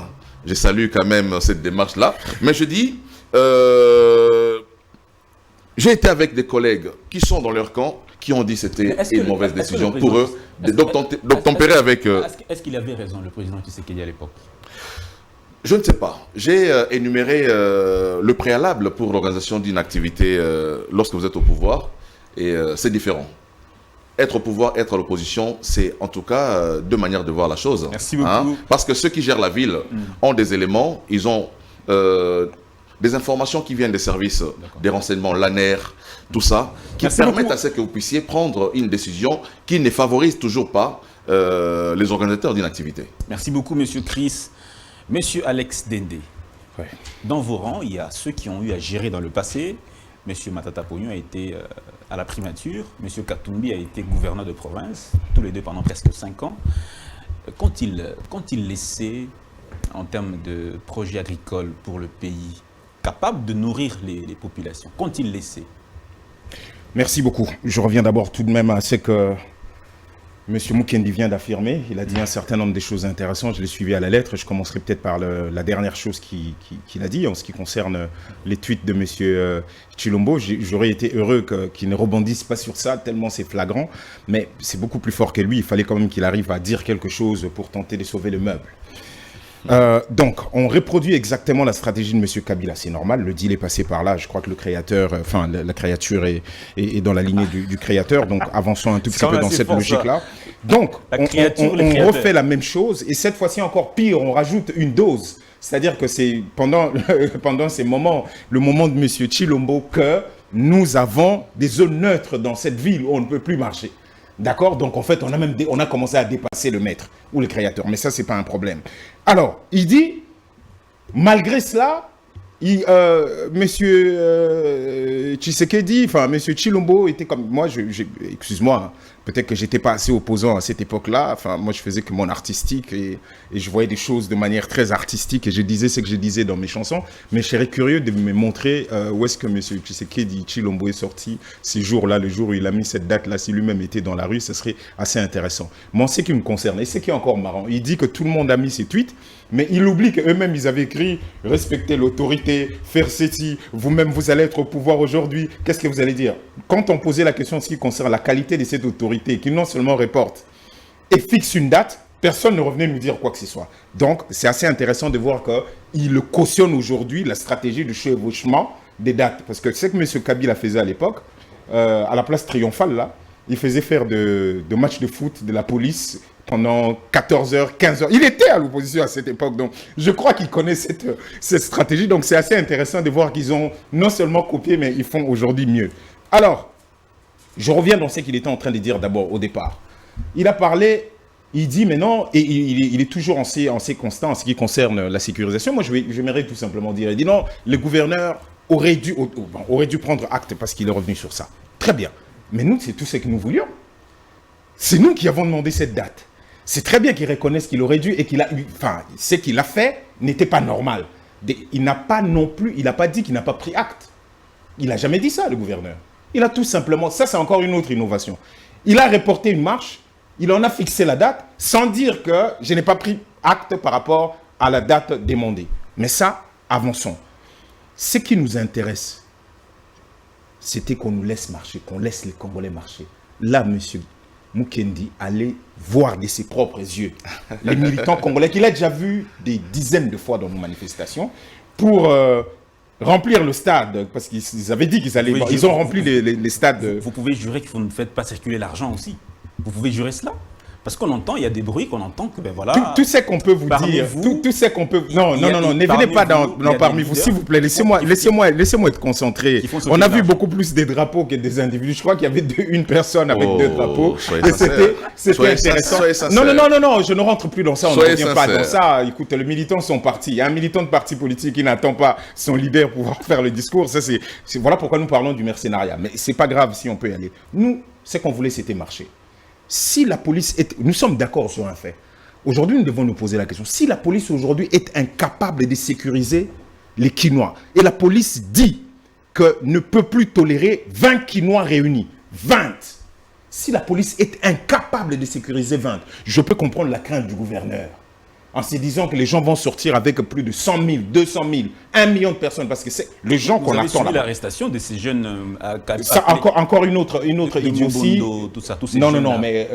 Je salue quand même cette démarche-là. Mais je dis, j'ai été avec des collègues qui sont dans leur camp, qui ont dit que c'était une mauvaise décision pour eux d'obtempérer avec... Est-ce qu'il avait raison, le président Tshisekedi à l'époque? Je ne sais pas. J'ai énuméré le préalable pour l'organisation d'une activité lorsque vous êtes au pouvoir. Et c'est différent. Être au pouvoir, être à l'opposition, c'est en tout cas deux manières de voir la chose. Merci beaucoup. Parce que ceux qui gèrent la ville ont des éléments, ils ont des informations qui viennent des services des renseignements, l'ANER, tout ça, qui permettent à ce que vous puissiez prendre une décision qui ne favorise toujours pas les organisateurs d'une activité. Merci beaucoup, Monsieur Chris. Monsieur Alex Dende, Ouais. dans vos rangs, il y a ceux qui ont eu à gérer dans le passé. Monsieur Matata Pognon a été à la primature. Monsieur Katumbi a été gouverneur de province, tous les deux pendant presque 5 ans. Qu'ont-ils laissé en termes de projets agricoles pour le pays, capables de nourrir les populations? Qu'ont-ils laissé? Merci beaucoup. Je reviens d'abord tout de même à ce que M. Mukendi vient d'affirmer. Il a dit un certain nombre de choses intéressantes. Je l'ai suivi à la lettre. Je commencerai peut-être par la dernière chose qu'il a dit en ce qui concerne les tweets de M. Chilombo. J'aurais été heureux qu'il ne rebondisse pas sur ça, tellement c'est flagrant. Mais c'est beaucoup plus fort que lui. Il fallait quand même qu'il arrive à dire quelque chose pour tenter de sauver le meuble. Donc, on reproduit exactement la stratégie de M. Kabila. C'est normal, le deal est passé par là. Je crois que le créateur, enfin, la créature est dans la lignée du créateur. Donc, avançons un tout petit peu dans cette logique-là. Donc, on refait la même chose. Et cette fois-ci, encore pire, on rajoute une dose. C'est-à-dire que c'est pendant ces moments, le moment de M. Chilombo, que nous avons des zones neutres dans cette ville où on ne peut plus marcher. D'accord? Donc, en fait, on a commencé à dépasser le maître ou le créateur. Mais ça, ce n'est pas un problème. Alors, il dit, malgré cela, monsieur Tshisekedi, enfin, monsieur Chilombo était comme... Moi, excuse-moi, peut-être que je n'étais pas assez opposant à cette époque-là. Enfin, moi, je faisais que mon artistique et je voyais des choses de manière très artistique et je disais ce que je disais dans mes chansons. Mais je serais curieux de me montrer où est-ce que monsieur Tshisekedi Chilombo est sorti ces jours-là, le jour où il a mis cette date-là, si lui-même était dans la rue, ce serait assez intéressant. Moi, ce qui me concerne, et ce qui est encore marrant, il dit que tout le monde a mis ses tweets, mais il oublie qu'eux-mêmes, ils avaient écrit « Respectez l'autorité, faire ceci, vous-même, vous allez être au pouvoir aujourd'hui. » Qu'est-ce que vous allez dire? Quand on posait la question en ce qui concerne la qualité de cette autorité, qui non seulement reporte et fixe une date, personne ne revenait nous dire quoi que ce soit. Donc, c'est assez intéressant de voir qu'il cautionne aujourd'hui la stratégie de chevauchement des dates. Parce que c'est ce que M. Kabila faisait à l'époque, à la place triomphale, là, il faisait faire de matchs de foot de la police pendant 14 heures, 15 heures. Il était à l'opposition à cette époque, donc je crois qu'il connaît cette stratégie. Donc c'est assez intéressant de voir qu'ils ont non seulement copié, mais ils font aujourd'hui mieux. Alors, je reviens dans ce qu'il était en train de dire d'abord au départ. Il a parlé, il dit mais non, et il est toujours assez constant en ce qui concerne la sécurisation. Moi, j'aimerais tout simplement dire, il dit non, le gouverneur aurait dû prendre acte parce qu'il est revenu sur ça. Très bien. Mais nous, c'est tout ce que nous voulions. C'est nous qui avons demandé cette date. C'est très bien qu'il reconnaisse qu'il aurait dû et qu'il a eu... Enfin, ce qu'il a fait n'était pas normal. Il n'a pas non plus... Il n'a pas dit qu'il n'a pas pris acte. Il n'a jamais dit ça, le gouverneur. Il a tout simplement... Ça, c'est encore une autre innovation. Il a reporté une marche, il en a fixé la date, sans dire que je n'ai pas pris acte par rapport à la date demandée. Mais ça, avançons. Ce qui nous intéresse, c'était qu'on nous laisse marcher, qu'on laisse les Congolais marcher. Là, monsieur Mukendi allait voir de ses propres yeux les militants congolais qu'il a déjà vus des dizaines de fois dans nos manifestations pour remplir le stade, parce qu'ils avaient dit qu'ils allaient... Oui, ils ont rempli les stades. Vous pouvez jurer que vous ne faites pas circuler l'argent aussi. Vous pouvez jurer cela? Parce qu'on entend, il y a des bruits qu'on entend que, ben voilà... Tout ce qu'on peut vous dire, tout ce qu'on peut... Non, ne venez pas parmi vous, s'il vous plaît, laissez-moi être concentré. On a vu beaucoup plus des drapeaux que des individus. Je crois qu'il y avait une personne avec 2 drapeaux. Et c'était intéressant. Non, je ne rentre plus dans ça, on ne revient pas dans ça. Écoute, les militants sont partis. Il y a un militant de parti politique qui n'attend pas son leader pour pouvoir faire le discours. Ça, voilà pourquoi nous parlons du mercenariat. Mais ce n'est pas grave si on peut y aller. Nous, ce qu'on voulait, c'était marcher. Si la police est... Nous sommes d'accord sur un fait. Aujourd'hui, nous devons nous poser la question. Si la police aujourd'hui est incapable de sécuriser les Quinois, et la police dit que ne peut plus tolérer 20 Quinois réunis, 20. Si la police est incapable de sécuriser 20, je peux comprendre la crainte du gouverneur. En se disant que les gens vont sortir avec plus de 100 000, 200 000, 1 million de personnes, parce que c'est les gens qu'on attend là. L'arrestation de ces jeunes... ça, encore une autre idiotie. Tout ça, non, mais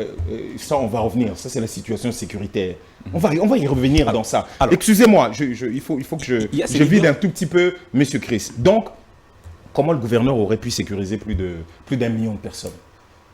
ça, on va revenir. Ça, c'est la situation sécuritaire. On va y revenir dans ça. Excusez-moi, il faut que je vide un tout petit peu, monsieur Chris. Donc, comment le gouverneur aurait pu sécuriser plus d'1 million de personnes?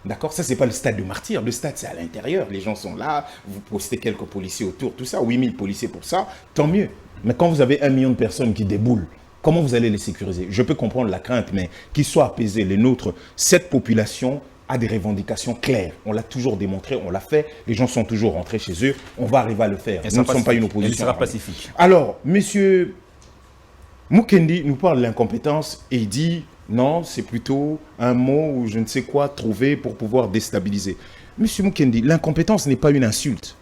D'accord? Ça, ce n'est pas le stade de martyr. Le stade, c'est à l'intérieur. Les gens sont là. Vous postez quelques policiers autour, tout ça. 8 000 policiers pour ça. Tant mieux. Mais quand vous avez 1 million de personnes qui déboulent Comment vous allez les sécuriser? Je peux comprendre la crainte, mais qu'ils soient apaisés, les nôtres. Cette population a des revendications claires. On l'a toujours démontré, on l'a fait. Les gens sont toujours rentrés chez eux. On va arriver à le faire. Nous ne sommes pas une opposition. Elle sera pacifique. Alors, monsieur Mukendi nous parle de l'incompétence et il dit non, c'est plutôt un mot ou je ne sais quoi trouvé pour pouvoir déstabiliser. Monsieur Mukendi, l'incompétence n'est pas une insulte.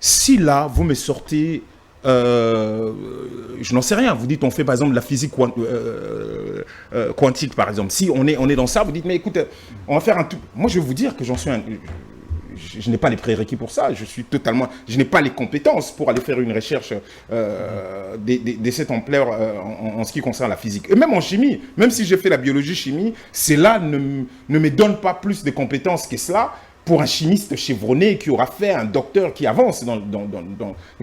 Si là, vous me sortez, je n'en sais rien, vous dites on fait par exemple de la physique quantique par exemple. Si on est dans ça, vous dites mais écoute, on va faire un tout. Moi je vais vous dire que j'en suis je n'ai pas les prérequis pour ça, je n'ai pas les compétences pour aller faire une recherche de cette ampleur en ce qui concerne la physique. Et même en chimie, même si j'ai fait la biologie-chimie, cela ne me donne pas plus de compétences que cela pour un chimiste chevronné qui aura fait un docteur qui avance,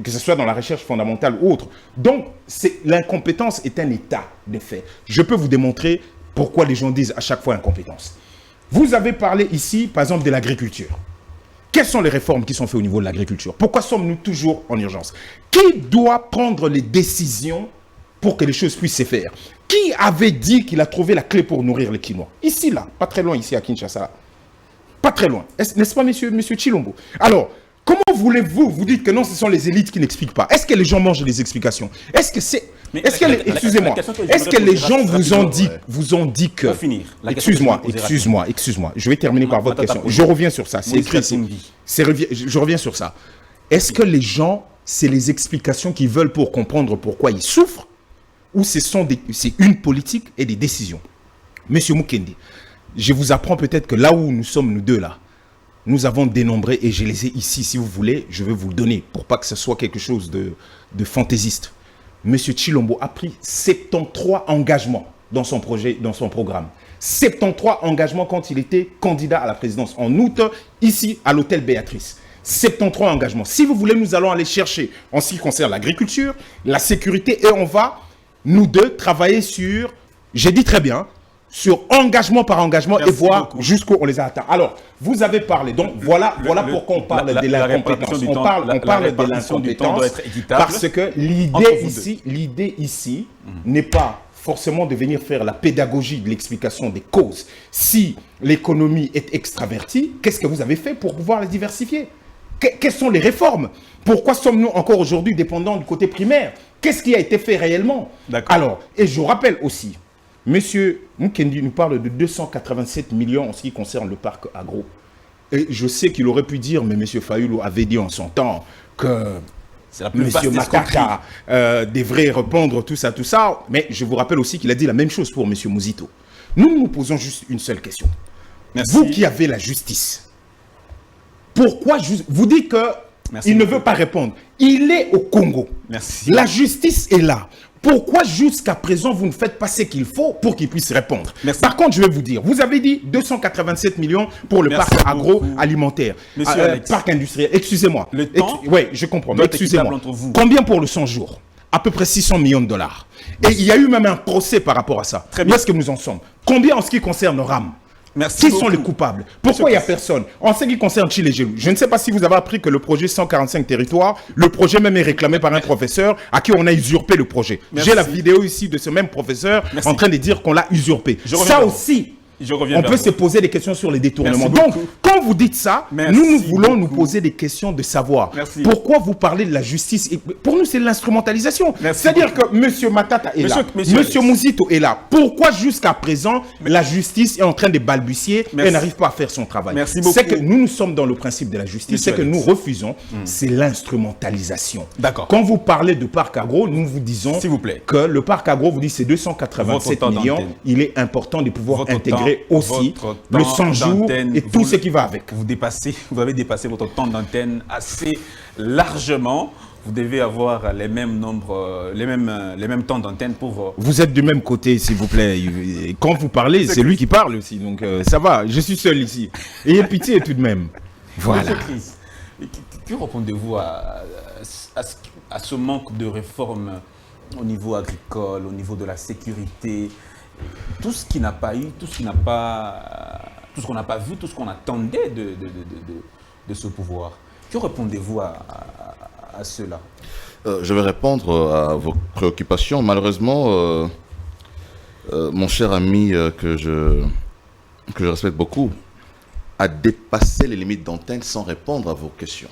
que ce soit dans la recherche fondamentale ou autre. Donc, l'incompétence est un état de fait. Je peux vous démontrer pourquoi les gens disent à chaque fois incompétence. Vous avez parlé ici, par exemple, de l'agriculture. Quelles sont les réformes qui sont faites au niveau de l'agriculture? Pourquoi sommes-nous toujours en urgence? Qui doit prendre les décisions pour que les choses puissent se faire? Qui avait dit qu'il a trouvé la clé pour nourrir les Quinois? Ici, là, pas très loin, ici à Kinshasa. Pas très loin. N'est-ce pas, monsieur Chilombo? Alors, comment voulez-vous, vous dites que non, ce sont les élites qui n'expliquent pas? Est-ce que les gens mangent les explications? Est-ce que c'est... Excusez-moi. Est-ce que les gens vous ont dit que... Pour finir. Excuse-moi. Je vais terminer par votre question. Je reviens sur ça. C'est écrit ici. Je reviens sur ça. Est-ce que les gens, c'est les explications qu'ils veulent pour comprendre pourquoi ils souffrent? Ou c'est une politique et des décisions? Monsieur Mukendi, je vous apprends peut-être que là où nous sommes, nous deux là, nous avons dénombré, et je les ai ici, si vous voulez, je vais vous le donner, pour pas que ce soit quelque chose de fantaisiste. Monsieur Chilombo a pris 73 engagements dans son projet, dans son programme. 73 engagements quand il était candidat à la présidence en août, ici, à l'hôtel Béatrice. 73 engagements. Si vous voulez, nous allons aller chercher en ce qui concerne l'agriculture, la sécurité, et on va, nous deux, travailler sur, j'ai dit très bien, sur engagement par engagement. Merci et voir jusqu'où on les a atteints. Alors, vous avez parlé, donc voilà pourquoi on parle de l'incompétence. On parle de l'incompétence parce que l'idée ici n'est pas forcément de venir faire la pédagogie de l'explication des causes. Si l'économie est extravertie, qu'est-ce que vous avez fait pour pouvoir la diversifier? Quelles sont les réformes? Pourquoi sommes-nous encore aujourd'hui dépendants du côté primaire? Qu'est-ce qui a été fait réellement? Alors, et je rappelle aussi, Monsieur Mukendi nous parle de 287 millions en ce qui concerne le parc agro. Et je sais qu'il aurait pu dire, mais Monsieur Fayulu avait dit en son temps que Monsieur Matata devrait répondre tout ça. Mais je vous rappelle aussi qu'il a dit la même chose pour Monsieur Muzito. Nous nous posons juste une seule question. Merci. Vous qui avez la justice, pourquoi vous dites qu'il ne veut pas répondre? Il est au Congo. Merci. La justice est là. Pourquoi jusqu'à présent, vous ne faites pas ce qu'il faut pour qu'il puisse répondre? Par contre, je vais vous dire, vous avez dit 287 millions pour le parc agroalimentaire, parc industriel. Excusez-moi. Le temps oui, je comprends. Excusez-moi. Combien pour le 100 jours? À peu près 600 millions de dollars. Et il y a eu même un procès par rapport à ça. Où est-ce que nous en sommes? Combien en ce qui concerne RAM? Qui sont les coupables? Pourquoi il n'y a personne? En ce qui concerne Chile Gelou, je ne sais pas si vous avez appris que le projet 145 territoires, le projet même est réclamé par un professeur à qui on a usurpé le projet. J'ai la vidéo ici de ce même professeur en train de dire qu'on l'a usurpé. Ça aussi, on peut se poser des questions sur les détournements. Donc, quand vous dites ça, nous voulons nous poser des questions de savoir. Pourquoi vous parlez de la justice? Pour nous, c'est l'instrumentalisation. C'est-à-dire que M. Matata est là, M. Muzito est là. Pourquoi jusqu'à présent, la justice est en train de balbutier et n'arrive pas à faire son travail? C'est que nous sommes dans le principe de la justice. C'est que nous refusons, c'est l'instrumentalisation. Quand vous parlez de parc agro, nous vous disons que le parc agro, vous dites c'est 287 millions. Il est important de pouvoir intégrer aussi le 100 jours et tout ce qui va avec. Vous avez dépassé votre temps d'antenne assez largement. Vous devez avoir les mêmes nombres, les mêmes temps d'antenne pour... Vous êtes du même côté, s'il vous plaît. Quand vous parlez, c'est lui qui parle aussi. Donc ça va, je suis seul ici. Ayez pitié tout de même. Voilà. Que répondez-vous à ce manque de réforme au niveau agricole, au niveau de la sécurité? Tout ce qui n'a pas eu, tout ce qu'on n'a pas vu, tout ce qu'on attendait de ce pouvoir. Que répondez-vous à cela? Je vais répondre à vos préoccupations. Malheureusement, mon cher ami que je respecte beaucoup a dépassé les limites d'antenne sans répondre à vos questions.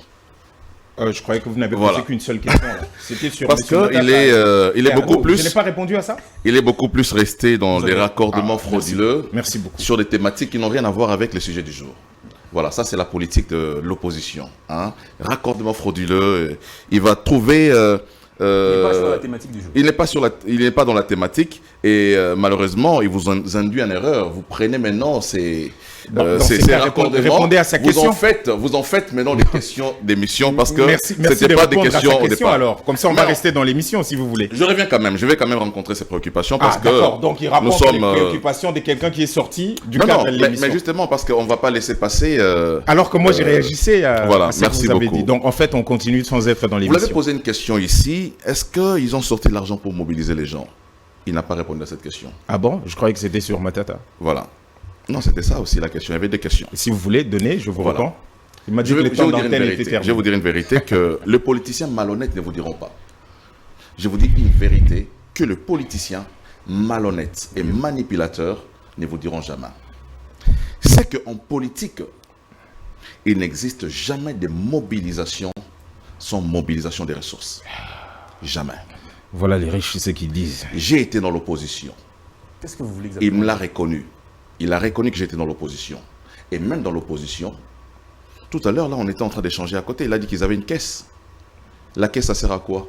Je croyais que vous n'avez posé qu'une seule question. C'était sur parce qu'il est beaucoup plus... Je n'ai pas répondu à ça. Il est beaucoup plus resté dans les raccordements frauduleux. Merci beaucoup. Sur des thématiques qui n'ont rien à voir avec le sujet du jour. Voilà, ça c'est la politique de l'opposition. Hein. Raccordement frauduleux, il va trouver... il n'est pas sur la thématique du jour. Il n'est pas dans la thématique et malheureusement, il vous induit en erreur. Vous prenez maintenant ces raccordements. Répondez à sa question. Vous en faites maintenant des questions d'émission parce que c'était pas des questions au départ. Alors, comme ça, on va rester dans l'émission si vous voulez. Je reviens quand même. Je vais quand même rencontrer ces préoccupations parce que donc il rapporte les préoccupations de quelqu'un qui est sorti du cadre de l'émission. Mais justement parce qu'on ne va pas laisser passer. Alors que moi, j'ai réagi à ce que vous avez beaucoup. dit. Donc en fait, on continue sans être dans l'émission. Vous l'avez posé une question ici. Est-ce qu'ils ont sorti de l'argent pour mobiliser les gens? Il n'a pas répondu à cette question. Ah bon? Je croyais que c'était sur Matata. Voilà. Non, c'était ça aussi la question. Il y avait des questions. Si vous voulez donner, je vous réponds. Il m'a dit je que le temps d'antenne était terminé. Je vais vous dire une vérité que les politiciens malhonnêtes ne vous diront pas. Je vous dis une vérité que le politicien malhonnête et manipulateur ne vous diront jamais. C'est qu'en politique, il n'existe jamais de mobilisation sans mobilisation des ressources. Jamais. Voilà les riches, c'est ce qu'ils disent. J'ai été dans l'opposition. Qu'est-ce que vous voulez exactement? Il me l'a reconnu. Il a reconnu que j'étais dans l'opposition. Et même dans l'opposition, tout à l'heure, là, on était en train d'échanger à côté. Il a dit qu'ils avaient une caisse. La caisse, ça sert à quoi?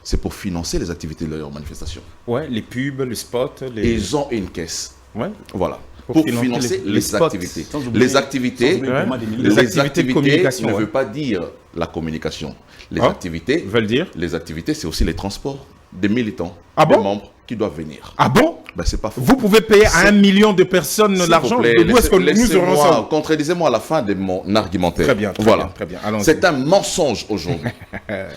C'est pour financer les activités de leur manifestation. Ouais, les pubs, les spots. Et ils ont une caisse. Ouais. Voilà. Pour financer les activités. Les activités de communication, ne veut pas dire la communication. Les activités veulent dire? Les activités, c'est aussi les transports des militants, des membres qui doivent venir. Ah bon? Ben, c'est pas faux. Vous pouvez payer à 1 million de personnes l'argent? D'où est-ce que nous aurons ça? Contredisez-moi à la fin de mon argumentaire. Très bien, très bien. C'est un mensonge aujourd'hui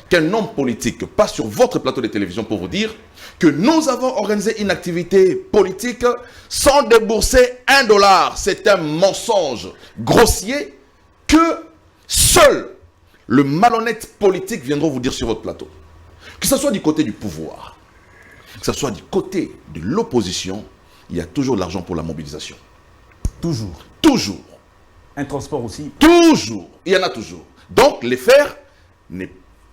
qu'un homme politique passe sur votre plateau de télévision pour vous dire que nous avons organisé une activité politique sans débourser $1. C'est un mensonge grossier que seul le malhonnête politique viendra vous dire sur votre plateau. Que ce soit du côté du pouvoir, que ce soit du côté de l'opposition, il y a toujours de l'argent pour la mobilisation. Toujours. Toujours. Un transport aussi. Toujours. Il y en a toujours. Donc, les faire ne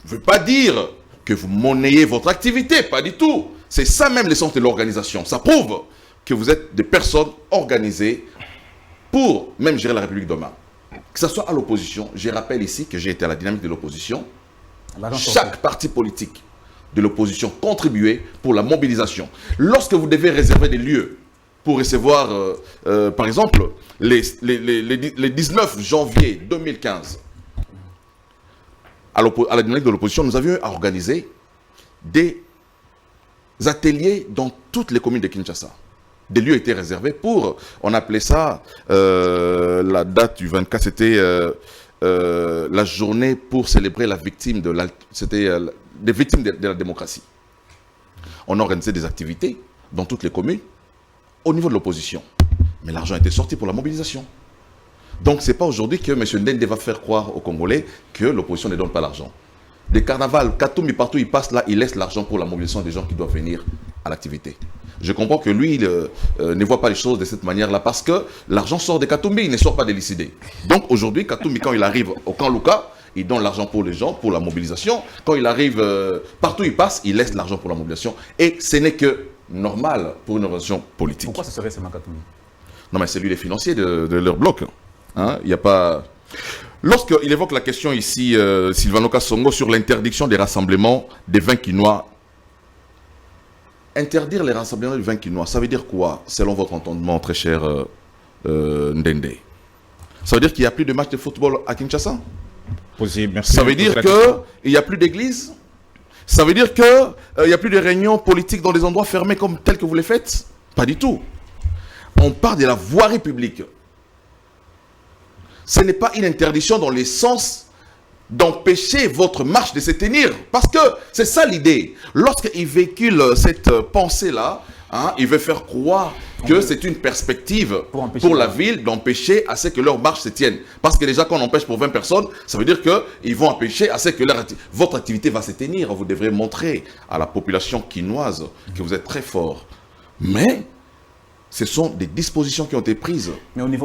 veut pas dire que vous monnayez votre activité. Pas du tout. C'est ça même l'essence de l'organisation. Ça prouve que vous êtes des personnes organisées pour même gérer la République demain. Que ce soit à l'opposition. Je rappelle ici que j'ai été à la dynamique de l'opposition. Chaque parti politique de l'opposition contribuait pour la mobilisation. Lorsque vous devez réserver des lieux pour recevoir, par exemple, les 19 janvier 2015, à la dynamique de l'opposition, nous avions organisé des ateliers dans toutes les communes de Kinshasa. Des lieux étaient réservés pour, on appelait ça, la date du 24, c'était la journée pour célébrer la victime de des victimes de la démocratie. On organisait des activités dans toutes les communes au niveau de l'opposition. Mais l'argent était sorti pour la mobilisation. Donc, ce n'est pas aujourd'hui que M. Ndende va faire croire aux Congolais que l'opposition ne donne pas l'argent. Des carnavals, Katoumi, partout il passe là, il laisse l'argent pour la mobilisation des gens qui doivent venir à l'activité. Je comprends que lui, ne voit pas les choses de cette manière-là parce que l'argent sort de Katoumi, il ne sort pas de l'ICD. Donc aujourd'hui, Katoumi, quand il arrive au camp Luka, il donne l'argent pour les gens, pour la mobilisation. Quand il arrive, partout il passe, il laisse l'argent pour la mobilisation. Et ce n'est que normal pour une organisation politique. Pourquoi ce serait seulement Katoumi? Non, mais c'est lui les financiers de leur bloc. Hein? Il n'y a pas... Lorsqu'il évoque la question ici, Sylvano Kasongo, sur l'interdiction des rassemblements des vins quinois, interdire les rassemblements des vins quinois, ça veut dire quoi, selon votre entendement, très cher Ndende? Ça veut dire qu'il n'y a plus de matchs de football à Kinshasa? Merci. Ça veut dire qu'il n'y a plus d'église? Ça veut dire qu'il n'y a plus de réunions politiques dans des endroits fermés comme tels que vous les faites? Pas du tout. On parle de la voirie publique. Ce n'est pas une interdiction dans le sens d'empêcher votre marche de se tenir. Parce que c'est ça l'idée. Lorsqu'ils véhiculent cette pensée-là, Hein, il veut faire croire que c'est une perspective pour la ville d'empêcher à ce que leur marche se tienne. Parce que déjà, quand on empêche pour 20 personnes, ça veut dire qu'ils vont empêcher à ce que votre activité va se tenir. Vous devrez montrer à la population quinoise que vous êtes très fort. Mais ce sont des dispositions qui ont été prises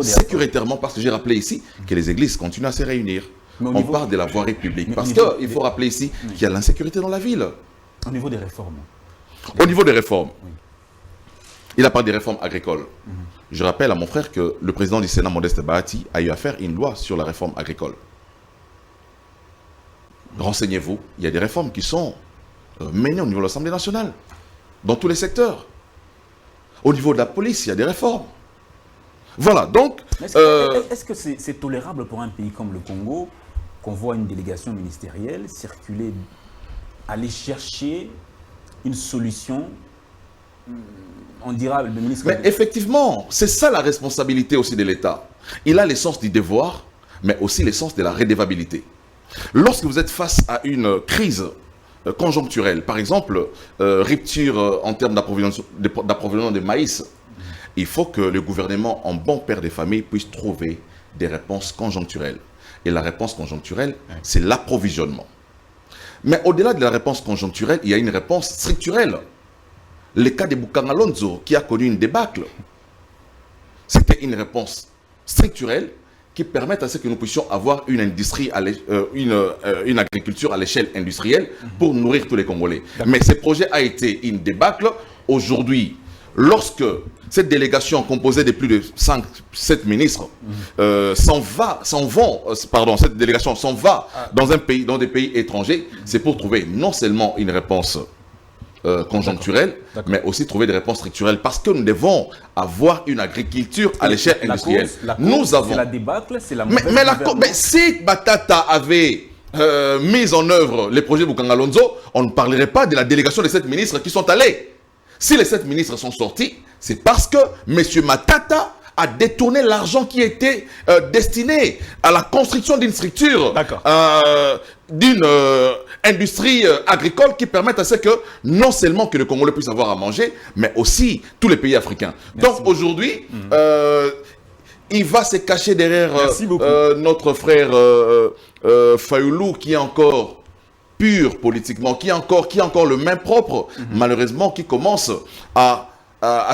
sécuritairement, parce que j'ai rappelé ici que les églises continuent à se réunir. On parle de la voirie publique. Parce qu'il faut rappeler ici qu'il y a l'insécurité dans la ville. Au niveau des réformes. Au niveau des réformes. Il a parlé des réformes agricoles. Je rappelle à mon frère que le président du Sénat, Modeste Bahati, a eu à faire une loi sur la réforme agricole. Renseignez-vous, il y a des réformes qui sont menées au niveau de l'Assemblée nationale, dans tous les secteurs. Au niveau de la police, il y a des réformes. Voilà, donc... Est-ce que c'est tolérable pour un pays comme le Congo qu'on voit une délégation ministérielle circuler, aller chercher une solution, on dira le ministre... Mais effectivement, c'est ça la responsabilité aussi de l'État. Il a l'essence du devoir, mais aussi l'essence de la redevabilité. Lorsque vous êtes face à une crise conjoncturelle, par exemple, rupture en termes d'approvisionnement de maïs, il faut que le gouvernement, en bon père des familles, puisse trouver des réponses conjoncturelles. Et la réponse conjoncturelle, c'est l'approvisionnement. Mais au-delà de la réponse conjoncturelle, il y a une réponse structurelle. Le cas de Bukangalonzo, qui a connu une débâcle, c'était une réponse structurelle qui permet à ce que nous puissions avoir une industrie, une agriculture à l'échelle industrielle pour nourrir tous les Congolais. Mais ce projet a été une débâcle. Aujourd'hui, lorsque cette délégation composée de plus de 5-7 ministres cette délégation s'en va dans des pays étrangers, c'est pour trouver non seulement une réponse conjoncturelle, mais aussi trouver des réponses structurelles, parce que nous devons avoir une agriculture à l'échelle industrielle. Nous avons... C'est la débâcle, c'est la mais si Batata avait mis en œuvre les projets Bukangalonzo, on ne parlerait pas de la délégation des 7 ministres qui sont allés. Si les 7 ministres sont sortis, c'est parce que M. Matata a détourné l'argent qui était destiné à la construction d'une structure, d'une industrie agricole qui permette à ce que non seulement que le Congolais puisse avoir à manger, mais aussi tous les pays africains. Merci. Donc aujourd'hui, il va se cacher derrière notre frère Fayoulou, qui est encore pur politiquement, qui est encore le main propre, malheureusement, qui commence à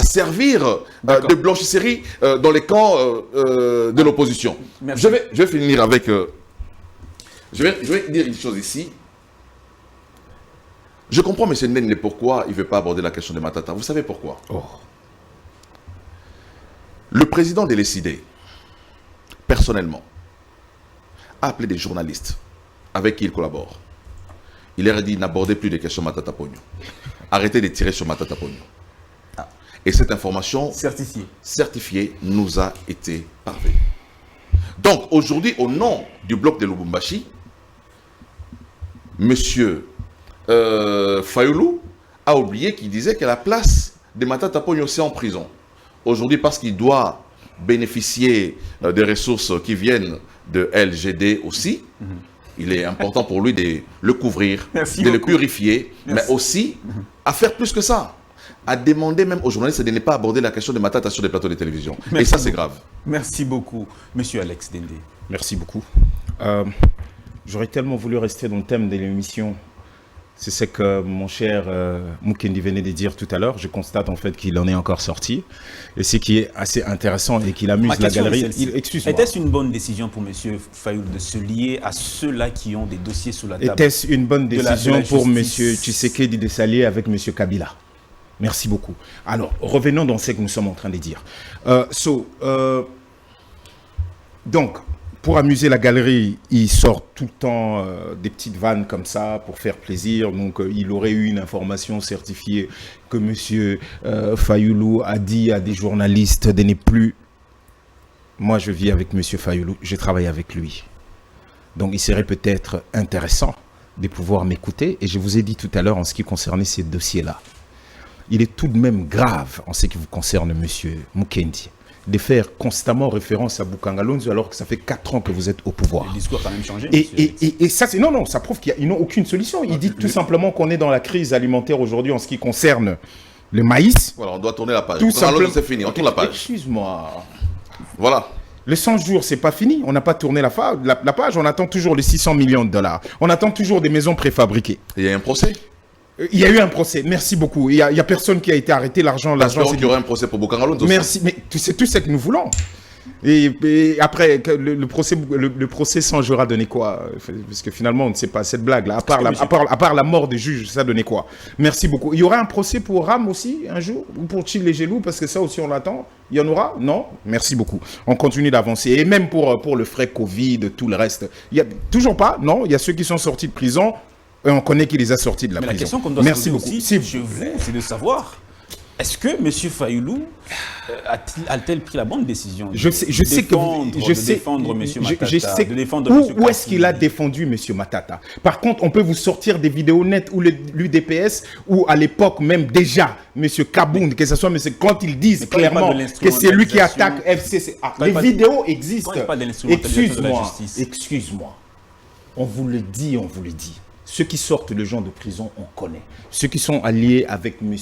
servir de blanchisserie dans les camps de l'opposition. Je vais finir avec... je vais dire une chose ici. Je comprends, M. Ndende, pourquoi il ne veut pas aborder la question de Matata. Vous savez pourquoi? Le président de l'ECD, personnellement, a appelé des journalistes avec qui il collabore. Il leur a dit: n'abordez plus les questions Matata Pogno. Arrêtez de tirer sur Matata Pogno. Et cette information certifiée nous a été parvenue. Donc aujourd'hui, au nom du bloc de Lubumbashi, M. Fayoulou a oublié qu'il disait que la place de Matata Pogno, c'est en prison. Aujourd'hui, parce qu'il doit bénéficier des ressources qui viennent de LGD aussi, il est important pour lui de le couvrir, de le purifier, mais aussi à faire plus que ça, à demander même aux journalistes de ne pas aborder la question de Matata sur des plateaux de télévision. Et ça, c'est grave. Merci beaucoup, Monsieur Alex Dende. Merci beaucoup. J'aurais tellement voulu rester dans le thème de l'émission. C'est ce que mon cher Mukendi venait de dire tout à l'heure. Je constate en fait qu'il en est encore sorti. Et ce qui est assez intéressant et qu'il amuse la galerie. Excuse-moi. Était-ce une bonne décision pour M. Fayoulou de se lier à ceux-là qui ont des dossiers sous la table? Était-ce une bonne décision pour M. Tshisekedi de s'allier avec M. Kabila? Merci beaucoup. Alors, revenons dans ce que nous sommes en train de dire. Donc, pour amuser la galerie, il sort tout le temps des petites vannes comme ça pour faire plaisir. Donc, il aurait eu une information certifiée que M. Fayoulou a dit à des journalistes de ne plus... Moi, je vis avec M. Fayoulou, je travaille avec lui. Donc, il serait peut-être intéressant de pouvoir m'écouter. Et je vous ai dit tout à l'heure en ce qui concernait ces dossiers-là. Il est tout de même grave en ce qui vous concerne, M. Mukendi, de faire constamment référence à Bukangalonzo alors que ça fait 4 ans que vous êtes au pouvoir. Le discours a quand même changé. Et ça, c'est non, ça prouve qu'ils n'ont aucune solution. Il dit tout simplement qu'on est dans la crise alimentaire aujourd'hui en ce qui concerne Le maïs. Voilà, on doit tourner la page. Tout simplement. C'est fini, on tourne la page. Excuse-moi. Voilà. Les 100 jours, c'est pas fini. On n'a pas tourné la page. On attend toujours les 600 millions de dollars. On attend toujours des maisons préfabriquées. Il y a un procès. Il y a eu un procès. Merci beaucoup. Il y a personne qui a été arrêté. L'argent, Espérons qu'il y aura un procès pour Bokangalo. Merci. Mais c'est tout ce que nous voulons. Et après, le procès 100 jours a donné quoi? Parce que finalement, on ne sait pas cette blague-là. À part la mort des juges, ça a donné quoi? Merci beaucoup. Il y aura un procès pour Ram aussi, un jour? Ou pour Chil les Gelou? Parce que ça aussi, on l'attend. Il y en aura? Non? Merci beaucoup. On continue d'avancer. Et même pour le frais Covid, tout le reste. Il y a toujours pas? Non? Il y a ceux qui sont sortis de prison. Et on connaît qui les a sortis de la prison. La question qu'on doit se poser aussi, c'est de savoir... Est-ce que M. Fayoulou a-t-il pris la bonne décision de défendre M. Matata, où est-ce qu'il a défendu M. Matata? Par contre, on peut vous sortir des vidéos nettes où l'UDPS, ou à l'époque même déjà, M. Kabound, que ce soit quand ils disent clairement que c'est lui qui attaque FCC. Les vidéos existent. Excuse-moi. On vous le dit. Ceux qui sortent les gens de prison, on connaît. Ceux qui sont alliés avec M.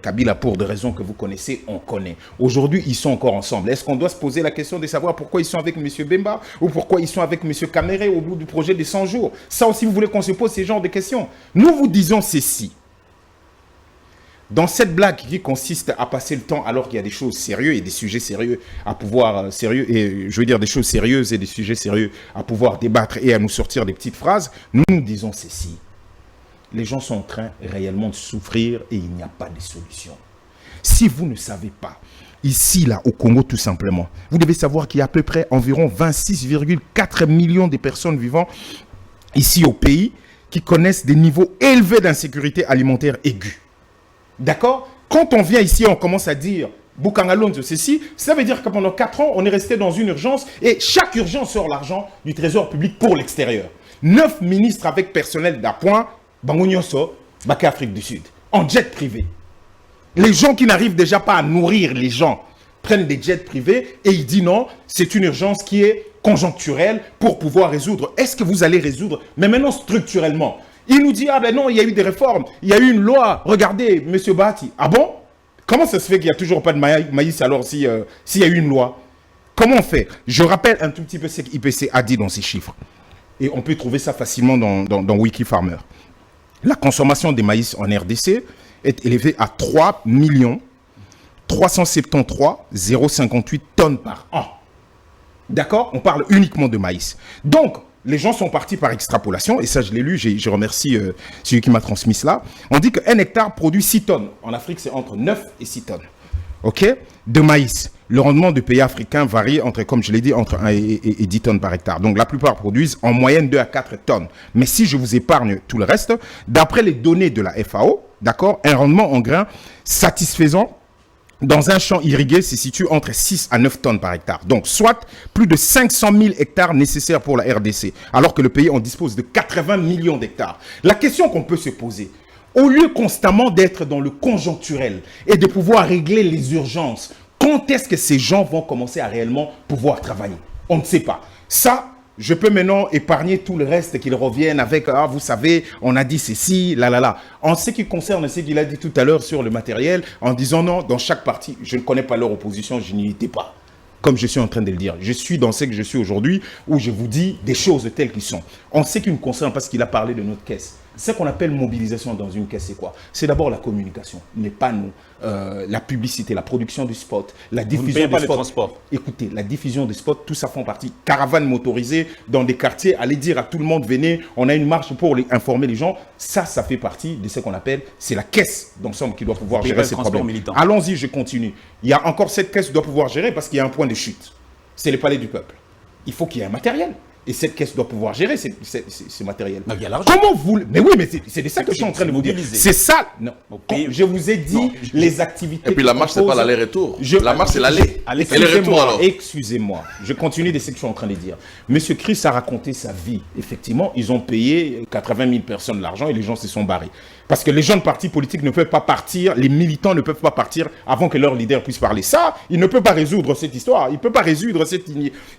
Kabila pour des raisons que vous connaissez, on connaît. Aujourd'hui, ils sont encore ensemble. Est-ce qu'on doit se poser la question de savoir pourquoi ils sont avec M. Bemba ou pourquoi ils sont avec M. Kamere au bout du projet des 100 jours? Ça aussi, vous voulez qu'on se pose ces genres de questions? Nous vous disons ceci. Dans cette blague qui consiste à passer le temps alors qu'il y a des choses sérieuses et des sujets sérieux à pouvoir des choses sérieuses et des sujets sérieux à pouvoir débattre et à nous sortir des petites phrases, nous disons ceci. Les gens sont en train réellement de souffrir et il n'y a pas de solution. Si vous ne savez pas, ici, là, au Congo, tout simplement, vous devez savoir qu'il y a à peu près environ 26,4 millions de personnes vivant ici au pays qui connaissent des niveaux élevés d'insécurité alimentaire aiguë. D'accord? Quand on vient ici, on commence à dire Bokangalo, ceci, ça veut dire que pendant 4 ans, on est resté dans une urgence et chaque urgence sort l'argent du trésor public pour l'extérieur. 9 ministres avec personnel d'appoint, Bangonyoso, Baka Afrique du Sud, en jet privé. Les gens qui n'arrivent déjà pas à nourrir les gens prennent des jets privés et ils disent non, c'est une urgence qui est conjoncturelle pour pouvoir résoudre. Est-ce que vous allez résoudre? Mais maintenant structurellement. Il nous dit, ah ben non, il y a eu des réformes, il y a eu une loi, regardez, M. Bahati. Ah bon? Comment ça se fait qu'il n'y a toujours pas de maïs alors s'il y a eu une loi? Comment on fait? Je rappelle un tout petit peu ce qu'IPC a dit dans ses chiffres. Et on peut trouver ça facilement dans Wikifarmer. La consommation des maïs en RDC est élevée à 3 373 058 tonnes par an. D'accord? On parle uniquement de maïs. Donc, les gens sont partis par extrapolation, et ça je l'ai lu, je remercie celui qui m'a transmis cela. On dit qu'un hectare produit 6 tonnes. En Afrique, c'est entre 9 et 6 tonnes. OK? De maïs. Le rendement du pays africain varie entre, comme je l'ai dit, entre 1 et 10 tonnes par hectare. Donc la plupart produisent en moyenne 2 à 4 tonnes. Mais si je vous épargne tout le reste, d'après les données de la FAO, d'accord, un rendement en grains satisfaisant dans un champ irrigué se situe entre 6 à 9 tonnes par hectare. Donc, soit plus de 500 000 hectares nécessaires pour la RDC, alors que le pays en dispose de 80 millions d'hectares. La question qu'on peut se poser, au lieu constamment d'être dans le conjoncturel et de pouvoir régler les urgences, quand est-ce que ces gens vont commencer à réellement pouvoir travailler? On ne sait pas. Ça, je peux maintenant épargner tout le reste, qu'ils reviennent avec, ah, vous savez, on a dit ceci, là. En ce qui concerne ce qu'il a dit tout à l'heure sur le matériel, en disant non, dans chaque parti, je ne connais pas leur opposition, je n'y étais pas. Comme je suis en train de le dire. Je suis dans ce que je suis aujourd'hui, où je vous dis des choses telles qu'elles sont. En ce qui me concerne, parce qu'il a parlé de notre caisse, ce qu'on appelle mobilisation dans une caisse, c'est quoi? C'est d'abord la communication, les panneaux, la publicité, la production du spot, la diffusion du spot. Transport. Écoutez, la diffusion des spots, tout ça font partie. Caravane motorisée dans des quartiers, aller dire à tout le monde, venez, on a une marche pour informer les gens. Ça fait partie de ce qu'on appelle, c'est la caisse d'ensemble qui doit pouvoir gérer ces problèmes. Allons-y, je continue. Il y a encore cette caisse qui doit pouvoir gérer parce qu'il y a un point de chute. C'est le palais du peuple. Il faut qu'il y ait un matériel. Et cette caisse doit pouvoir gérer ces matériels. Mais il y a l'argent. Comment vous... Mais oui, mais c'est de ça que je suis en train de vous dire. C'est ça. Non. Je vous ai dit les activités. Et puis la marche, c'est pas l'aller-retour. La marche, c'est l'aller. Et le retour, alors. Excusez-moi. Je continue de ce que je suis en train de dire. Monsieur Chris a raconté sa vie. Effectivement, ils ont payé 80 000 personnes l'argent et les gens se sont barrés. Parce que les jeunes partis politiques ne peuvent pas partir, les militants ne peuvent pas partir avant que leur leader puisse parler. Ça, il ne peut pas résoudre cette histoire. Il ne peut pas résoudre cette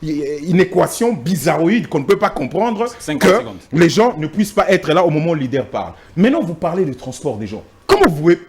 inéquation bizarroïde qu'on ne peut pas comprendre que les gens ne puissent pas être là au moment où le leader parle. Maintenant, vous parlez du transport des gens. Comment vous pouvez...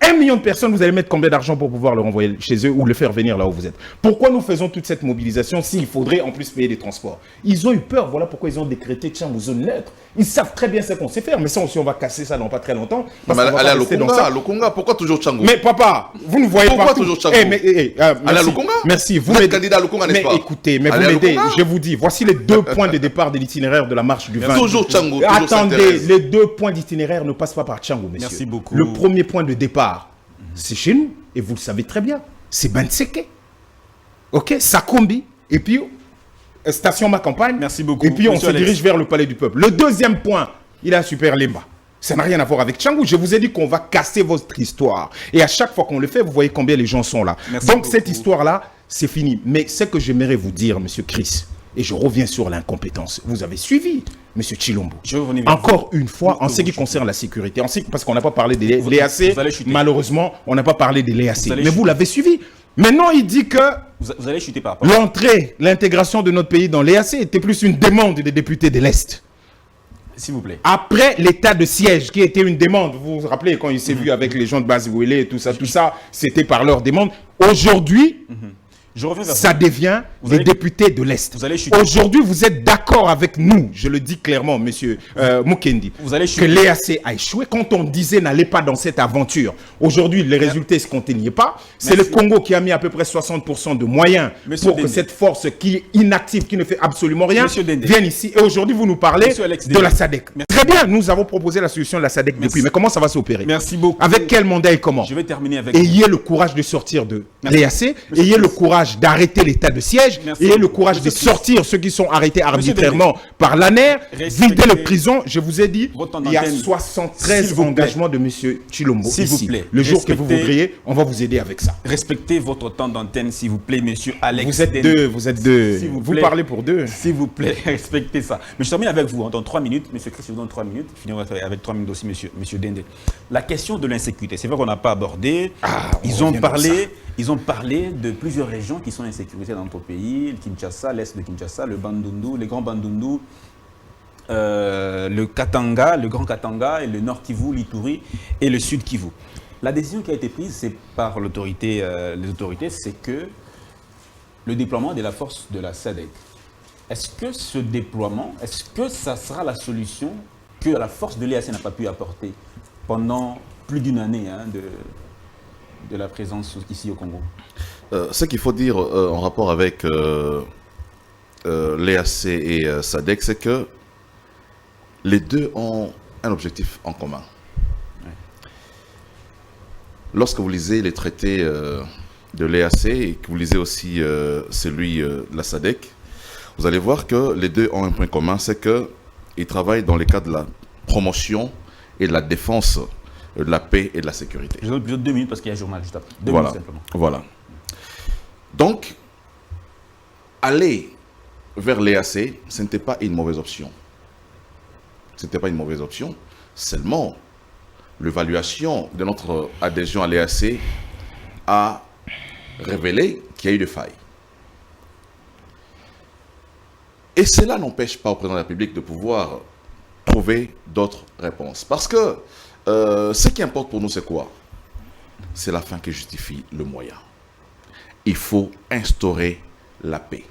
1 million de personnes, vous allez mettre combien d'argent pour pouvoir le renvoyer chez eux ou le faire venir là où vous êtes? Pourquoi nous faisons toute cette mobilisation s'il faudrait en plus payer des transports? Ils ont eu peur, voilà pourquoi ils ont décrété Tchangou zone neutre. Ils savent très bien ce qu'on sait faire, mais ça aussi on va casser ça dans pas très longtemps. Mais allez à Lukunga, pourquoi toujours Tchangou? Mais papa, vous ne voyez pourquoi pas toujours Tchangou? allez à Lukunga. Merci, vous êtes candidat à Lukunga, n'est-ce pas? Mais écoutez, mais vous m'aidez, je vous dis, voici les 2 points de départ de l'itinéraire de la marche du 20. Toujours Tchangou. Attendez, les 2 points d'itinéraire ne passent pas par Tchangou, messieurs. Merci beaucoup. Le premier point de départ, c'est chez nous, et vous le savez très bien, c'est Banseke. Ok, Sakombi, et puis station Ma Campagne. Merci beaucoup. Et puis on Monsieur se dirige vers le Palais du Peuple. Le deuxième point, il est à Super Lemba. Ça n'a rien à voir avec Tchangou. Je vous ai dit qu'on va casser votre histoire. Et à chaque fois qu'on le fait, vous voyez combien les gens sont là. Merci Donc beaucoup. cette histoire-là, c'est fini. Mais ce que j'aimerais vous dire, monsieur Chris, et je reviens sur l'incompétence, vous avez suivi, monsieur Chilombo. Je vais revenir vers Encore une fois, en ce qui concerne la sécurité, parce qu'on n'a pas parlé des Vous l'EAC, allez chuter. malheureusement, on n'a pas parlé des l'EAC. Vous allez Mais vous chuter. l'avez suivi. Maintenant, il dit que vous allez chuter par rapport. l'entrée, l'intégration de notre pays dans l'EAC était plus une demande des députés de l'Est. S'il vous plaît. Après l'état de siège, qui était une demande, vous vous rappelez quand il s'est vu avec les gens de Baziwele et tout ça, c'était par leur demande. Aujourd'hui, Je reviens vers ça vous. devient Vous les allez- députés de l'Est. vous allez chuter. Aujourd'hui, vous êtes d'accord avec nous, je le dis clairement, monsieur Mukendi, Vous allez que chuter. l'EAC a échoué. Quand on disait n'allez pas dans cette aventure, aujourd'hui, les résultats ne se contenaient pas. C'est le Merci. Congo qui a mis à peu près 60% de moyens Monsieur pour que Dende. cette force qui est inactive, qui ne fait absolument rien, Monsieur Dende. vienne ici. Et aujourd'hui, vous nous parlez Monsieur Alex de Dende. la SADC. Merci. Très bien, nous avons proposé la solution de la SADC Merci. depuis. Mais comment ça va s'opérer? Merci beaucoup. Avec quel mandat et comment? Je vais terminer avec Ayez le courage de sortir de Merci. l'EAC, ayez le courage d'arrêter l'état de siège, Merci. ayez le courage de Monsieur sortir ceux qui sont arrêtés arbitrairement par l'ANER, Respectez- vider les prisons. Je vous ai dit, Votre temps il y a d'antenne. 73 S'il vous plaît. engagements de M. Chilombo S'il vous ici. plaît. Le jour que vous Respectez- voudriez, on va vous aider avec ça. Respectez votre temps d'antenne, s'il vous plaît, monsieur Alex. Vous êtes Dende. deux, vous êtes deux. S'il vous Vous plaît. parlez pour deux. S'il vous plaît, respectez ça. Mais je termine avec vous, hein, dans 3 minutes. Monsieur Chris, je vous donne 3 minutes. Je finirai avec 3 minutes aussi, monsieur Dende. La question de l'insécurité, c'est vrai qu'on n'a pas abordé. on ils ont revient dans parlé de plusieurs régions qui sont insécurisées dans notre pays. Le Kinshasa, l'est de Kinshasa, le Bandundu, les grands Bandundu, le Katanga, le Grand Katanga, et le Nord Kivu, l'Ituri et le Sud Kivu. La décision qui a été prise, c'est par les autorités, c'est que le déploiement de la force de la SADC. Est-ce que ce déploiement, est-ce que ça sera la solution que la force de l'EAC n'a pas pu apporter pendant plus d'une année de la présence ici au Congo? Ce qu'il faut dire en rapport avec l'EAC et SADC, c'est que les deux ont un objectif en commun. Lorsque vous lisez les traités de l'EAC et que vous lisez aussi celui de la SADC, vous allez voir que les deux ont un point commun, c'est qu'ils travaillent dans le cadre de la promotion et de la défense de la paix et de la sécurité. Je donne plutôt 2 minutes parce qu'il y a un journal juste après. 2 Voilà. minutes simplement. Voilà. Donc, aller vers l'EAC, ce n'était pas une mauvaise option. Ce n'était pas une mauvaise option. Seulement, l'évaluation de notre adhésion à l'EAC a révélé qu'il y a eu des failles. Et cela n'empêche pas au président de la République de pouvoir trouver d'autres réponses. Parce que ce qui importe pour nous, c'est quoi? C'est la fin qui justifie le moyen. Il faut instaurer la paix.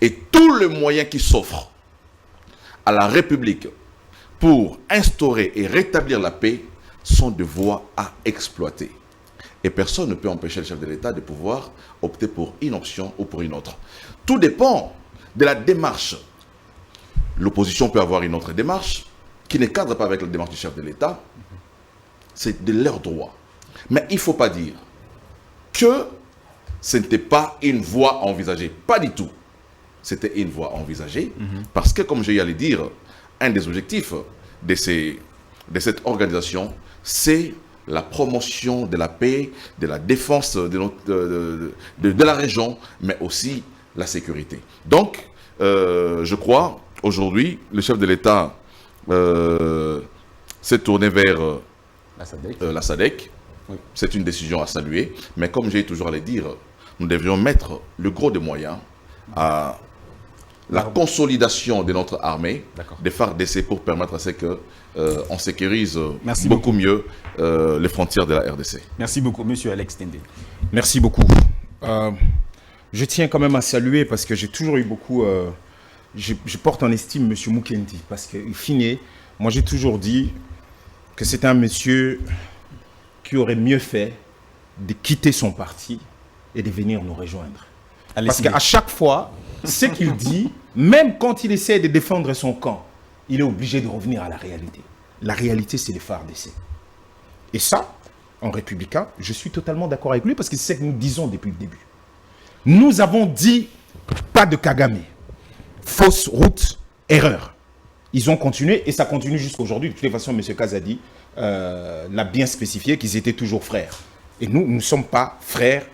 Et tous les moyens qui s'offrent à la République pour instaurer et rétablir la paix sont des voies à exploiter. Et personne ne peut empêcher le chef de l'État de pouvoir opter pour une option ou pour une autre. Tout dépend de la démarche. L'opposition peut avoir une autre démarche qui ne cadre pas avec la démarche du chef de l'État. C'est de leur droit. Mais il ne faut pas dire que ce n'était pas une voie envisagée. Pas du tout. C'était une voie envisagée. Parce que, comme j'ai eu à le dire, un des objectifs de cette organisation, c'est la promotion de la paix, de la défense de la région, mais aussi la sécurité. Donc, je crois, aujourd'hui, le chef de l'État s'est tourné vers la SADC. Oui. C'est une décision à saluer, mais comme j'ai toujours à le dire, nous devrions mettre le gros des moyens à la consolidation de notre armée, D'accord. des FARDC, pour permettre à ce que on sécurise Merci beaucoup mieux les frontières de la RDC. Merci beaucoup, monsieur Alex Tendé. Merci beaucoup. Je tiens quand même à saluer parce que j'ai toujours eu beaucoup... je porte en estime M. Mukendi parce que, fine, moi j'ai toujours dit que c'est un monsieur qui aurait mieux fait de quitter son parti et de venir nous rejoindre. Parce qu'à chaque fois, ce qu'il dit, même quand il essaie de défendre son camp, il est obligé de revenir à la réalité. La réalité, c'est les FARDC. Et ça, en républicain, je suis totalement d'accord avec lui parce que c'est ce que nous disons depuis le début. Nous avons dit pas de Kagame. Fausse route, erreur. Ils ont continué et ça continue jusqu'à aujourd'hui. De toute façon, M. Kazadi l'a bien spécifié qu'ils étaient toujours frères. Et nous, nous ne sommes pas frères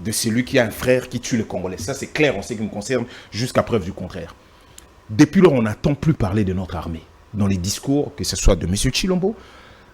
de celui qui a un frère qui tue les Congolais. Ça, c'est clair en ce qui nous concerne jusqu'à preuve du contraire. Depuis lors, on n'entend plus parler de notre armée. Dans les discours, que ce soit de M. Chilombo,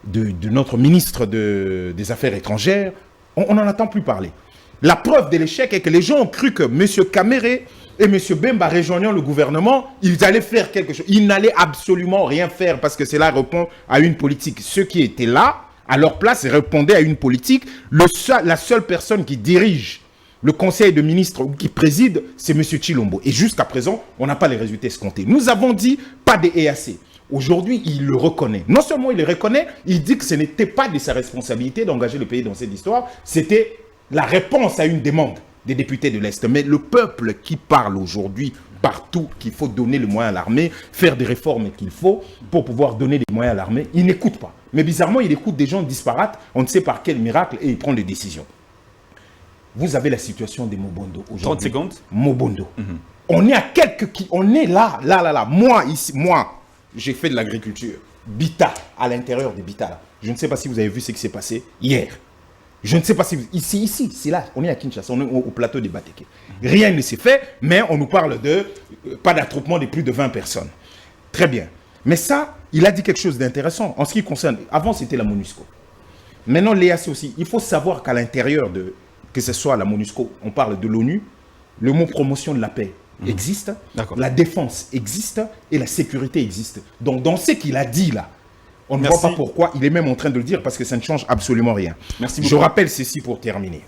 de notre ministre des Affaires étrangères, on n'en entend plus parler. La preuve de l'échec est que les gens ont cru que M. Kamere et M. Bemba rejoignant le gouvernement, ils allaient faire quelque chose. Ils n'allaient absolument rien faire parce que cela répond à une politique. Ceux qui étaient là, à leur place, répondaient à une politique. La seule personne qui dirige le conseil de ministres ou qui préside, c'est M. Chilombo. Et jusqu'à présent, on n'a pas les résultats escomptés. Nous avons dit pas des EAC. Aujourd'hui, il le reconnaît. Non seulement il le reconnaît, il dit que ce n'était pas de sa responsabilité d'engager le pays dans cette histoire, c'était la réponse à une demande des députés de l'Est. Mais le peuple qui parle aujourd'hui partout qu'il faut donner les moyens à l'armée, faire des réformes qu'il faut pour pouvoir donner les moyens à l'armée, il n'écoute pas. Mais bizarrement, il écoute des gens disparates, on ne sait par quel miracle, et il prend des décisions. Vous avez la situation des Mobondo aujourd'hui. 30 secondes. Mobondo. On est à quelques... On est là. Moi, ici, j'ai fait de l'agriculture. Bita, à l'intérieur de Bita, là. Je ne sais pas si vous avez vu ce qui s'est passé hier. Je ne sais pas si vous... Ici, c'est là. On est à Kinshasa, on est au plateau de Bateke. Rien ne s'est fait, mais on nous parle de... pas d'attroupement de plus de 20 personnes. Très bien. Mais ça, il a dit quelque chose d'intéressant en ce qui concerne... Avant, c'était la MONUSCO. Maintenant, l'EAC aussi. Il faut savoir qu'à l'intérieur de... que ce soit la MONUSCO, on parle de l'ONU, le mot promotion de la paix existe, la défense existe et la sécurité existe. Donc, dans ce qu'il a dit là, on ne voit pas pourquoi il est même en train de le dire parce que ça ne change absolument rien. Merci beaucoup. Je rappelle ceci pour terminer.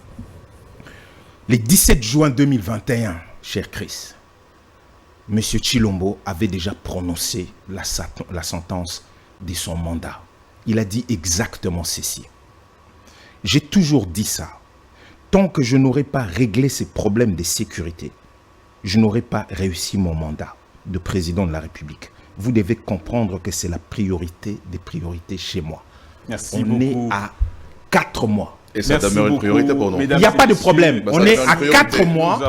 Le 17 juin 2021, cher Chris, M. Chilombo avait déjà prononcé la sentence de son mandat. Il a dit exactement ceci. J'ai toujours dit ça. Tant que je n'aurai pas réglé ces problèmes de sécurité, je n'aurai pas réussi mon mandat de président de la République. Vous devez comprendre que c'est la priorité des priorités chez moi. Merci on beaucoup. est à 4 mois. Et ça demeure une priorité pour nous. Il n'y a pas de problème. On est à 4 mois.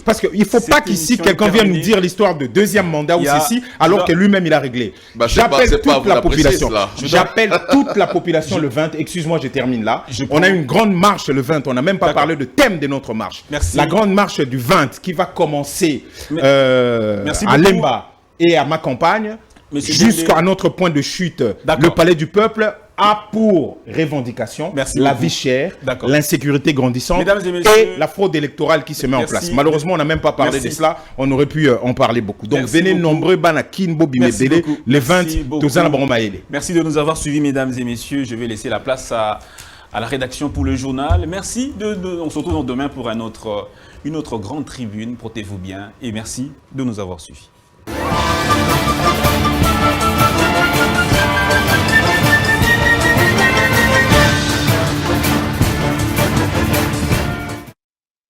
Parce qu'il ne faut pas qu'ici quelqu'un vienne nous dire l'histoire de deuxième mandat ou ceci, alors que lui-même il a réglé. J'appelle toute la population. J'appelle toute la population le 20. Excuse-moi, je termine là. On a une grande marche le 20. On n'a même pas parlé de thème de notre marche. La grande marche du 20 qui va commencer à Lemba et à ma campagne jusqu'à notre point de chute, le palais du peuple. A pour revendication la vie chère, l'insécurité grandissante et la fraude électorale qui se met en place. Malheureusement, on n'a même pas parlé de cela. On aurait pu en parler beaucoup. Donc, venez nombreux, Banakin, Bimebele, les 20, Tozana Baromaele. Merci de nous avoir suivis, mesdames et messieurs. Je vais laisser la place à la rédaction pour le journal. Merci. On se retrouve demain pour une autre grande tribune. Portez-vous bien et merci de nous avoir suivis.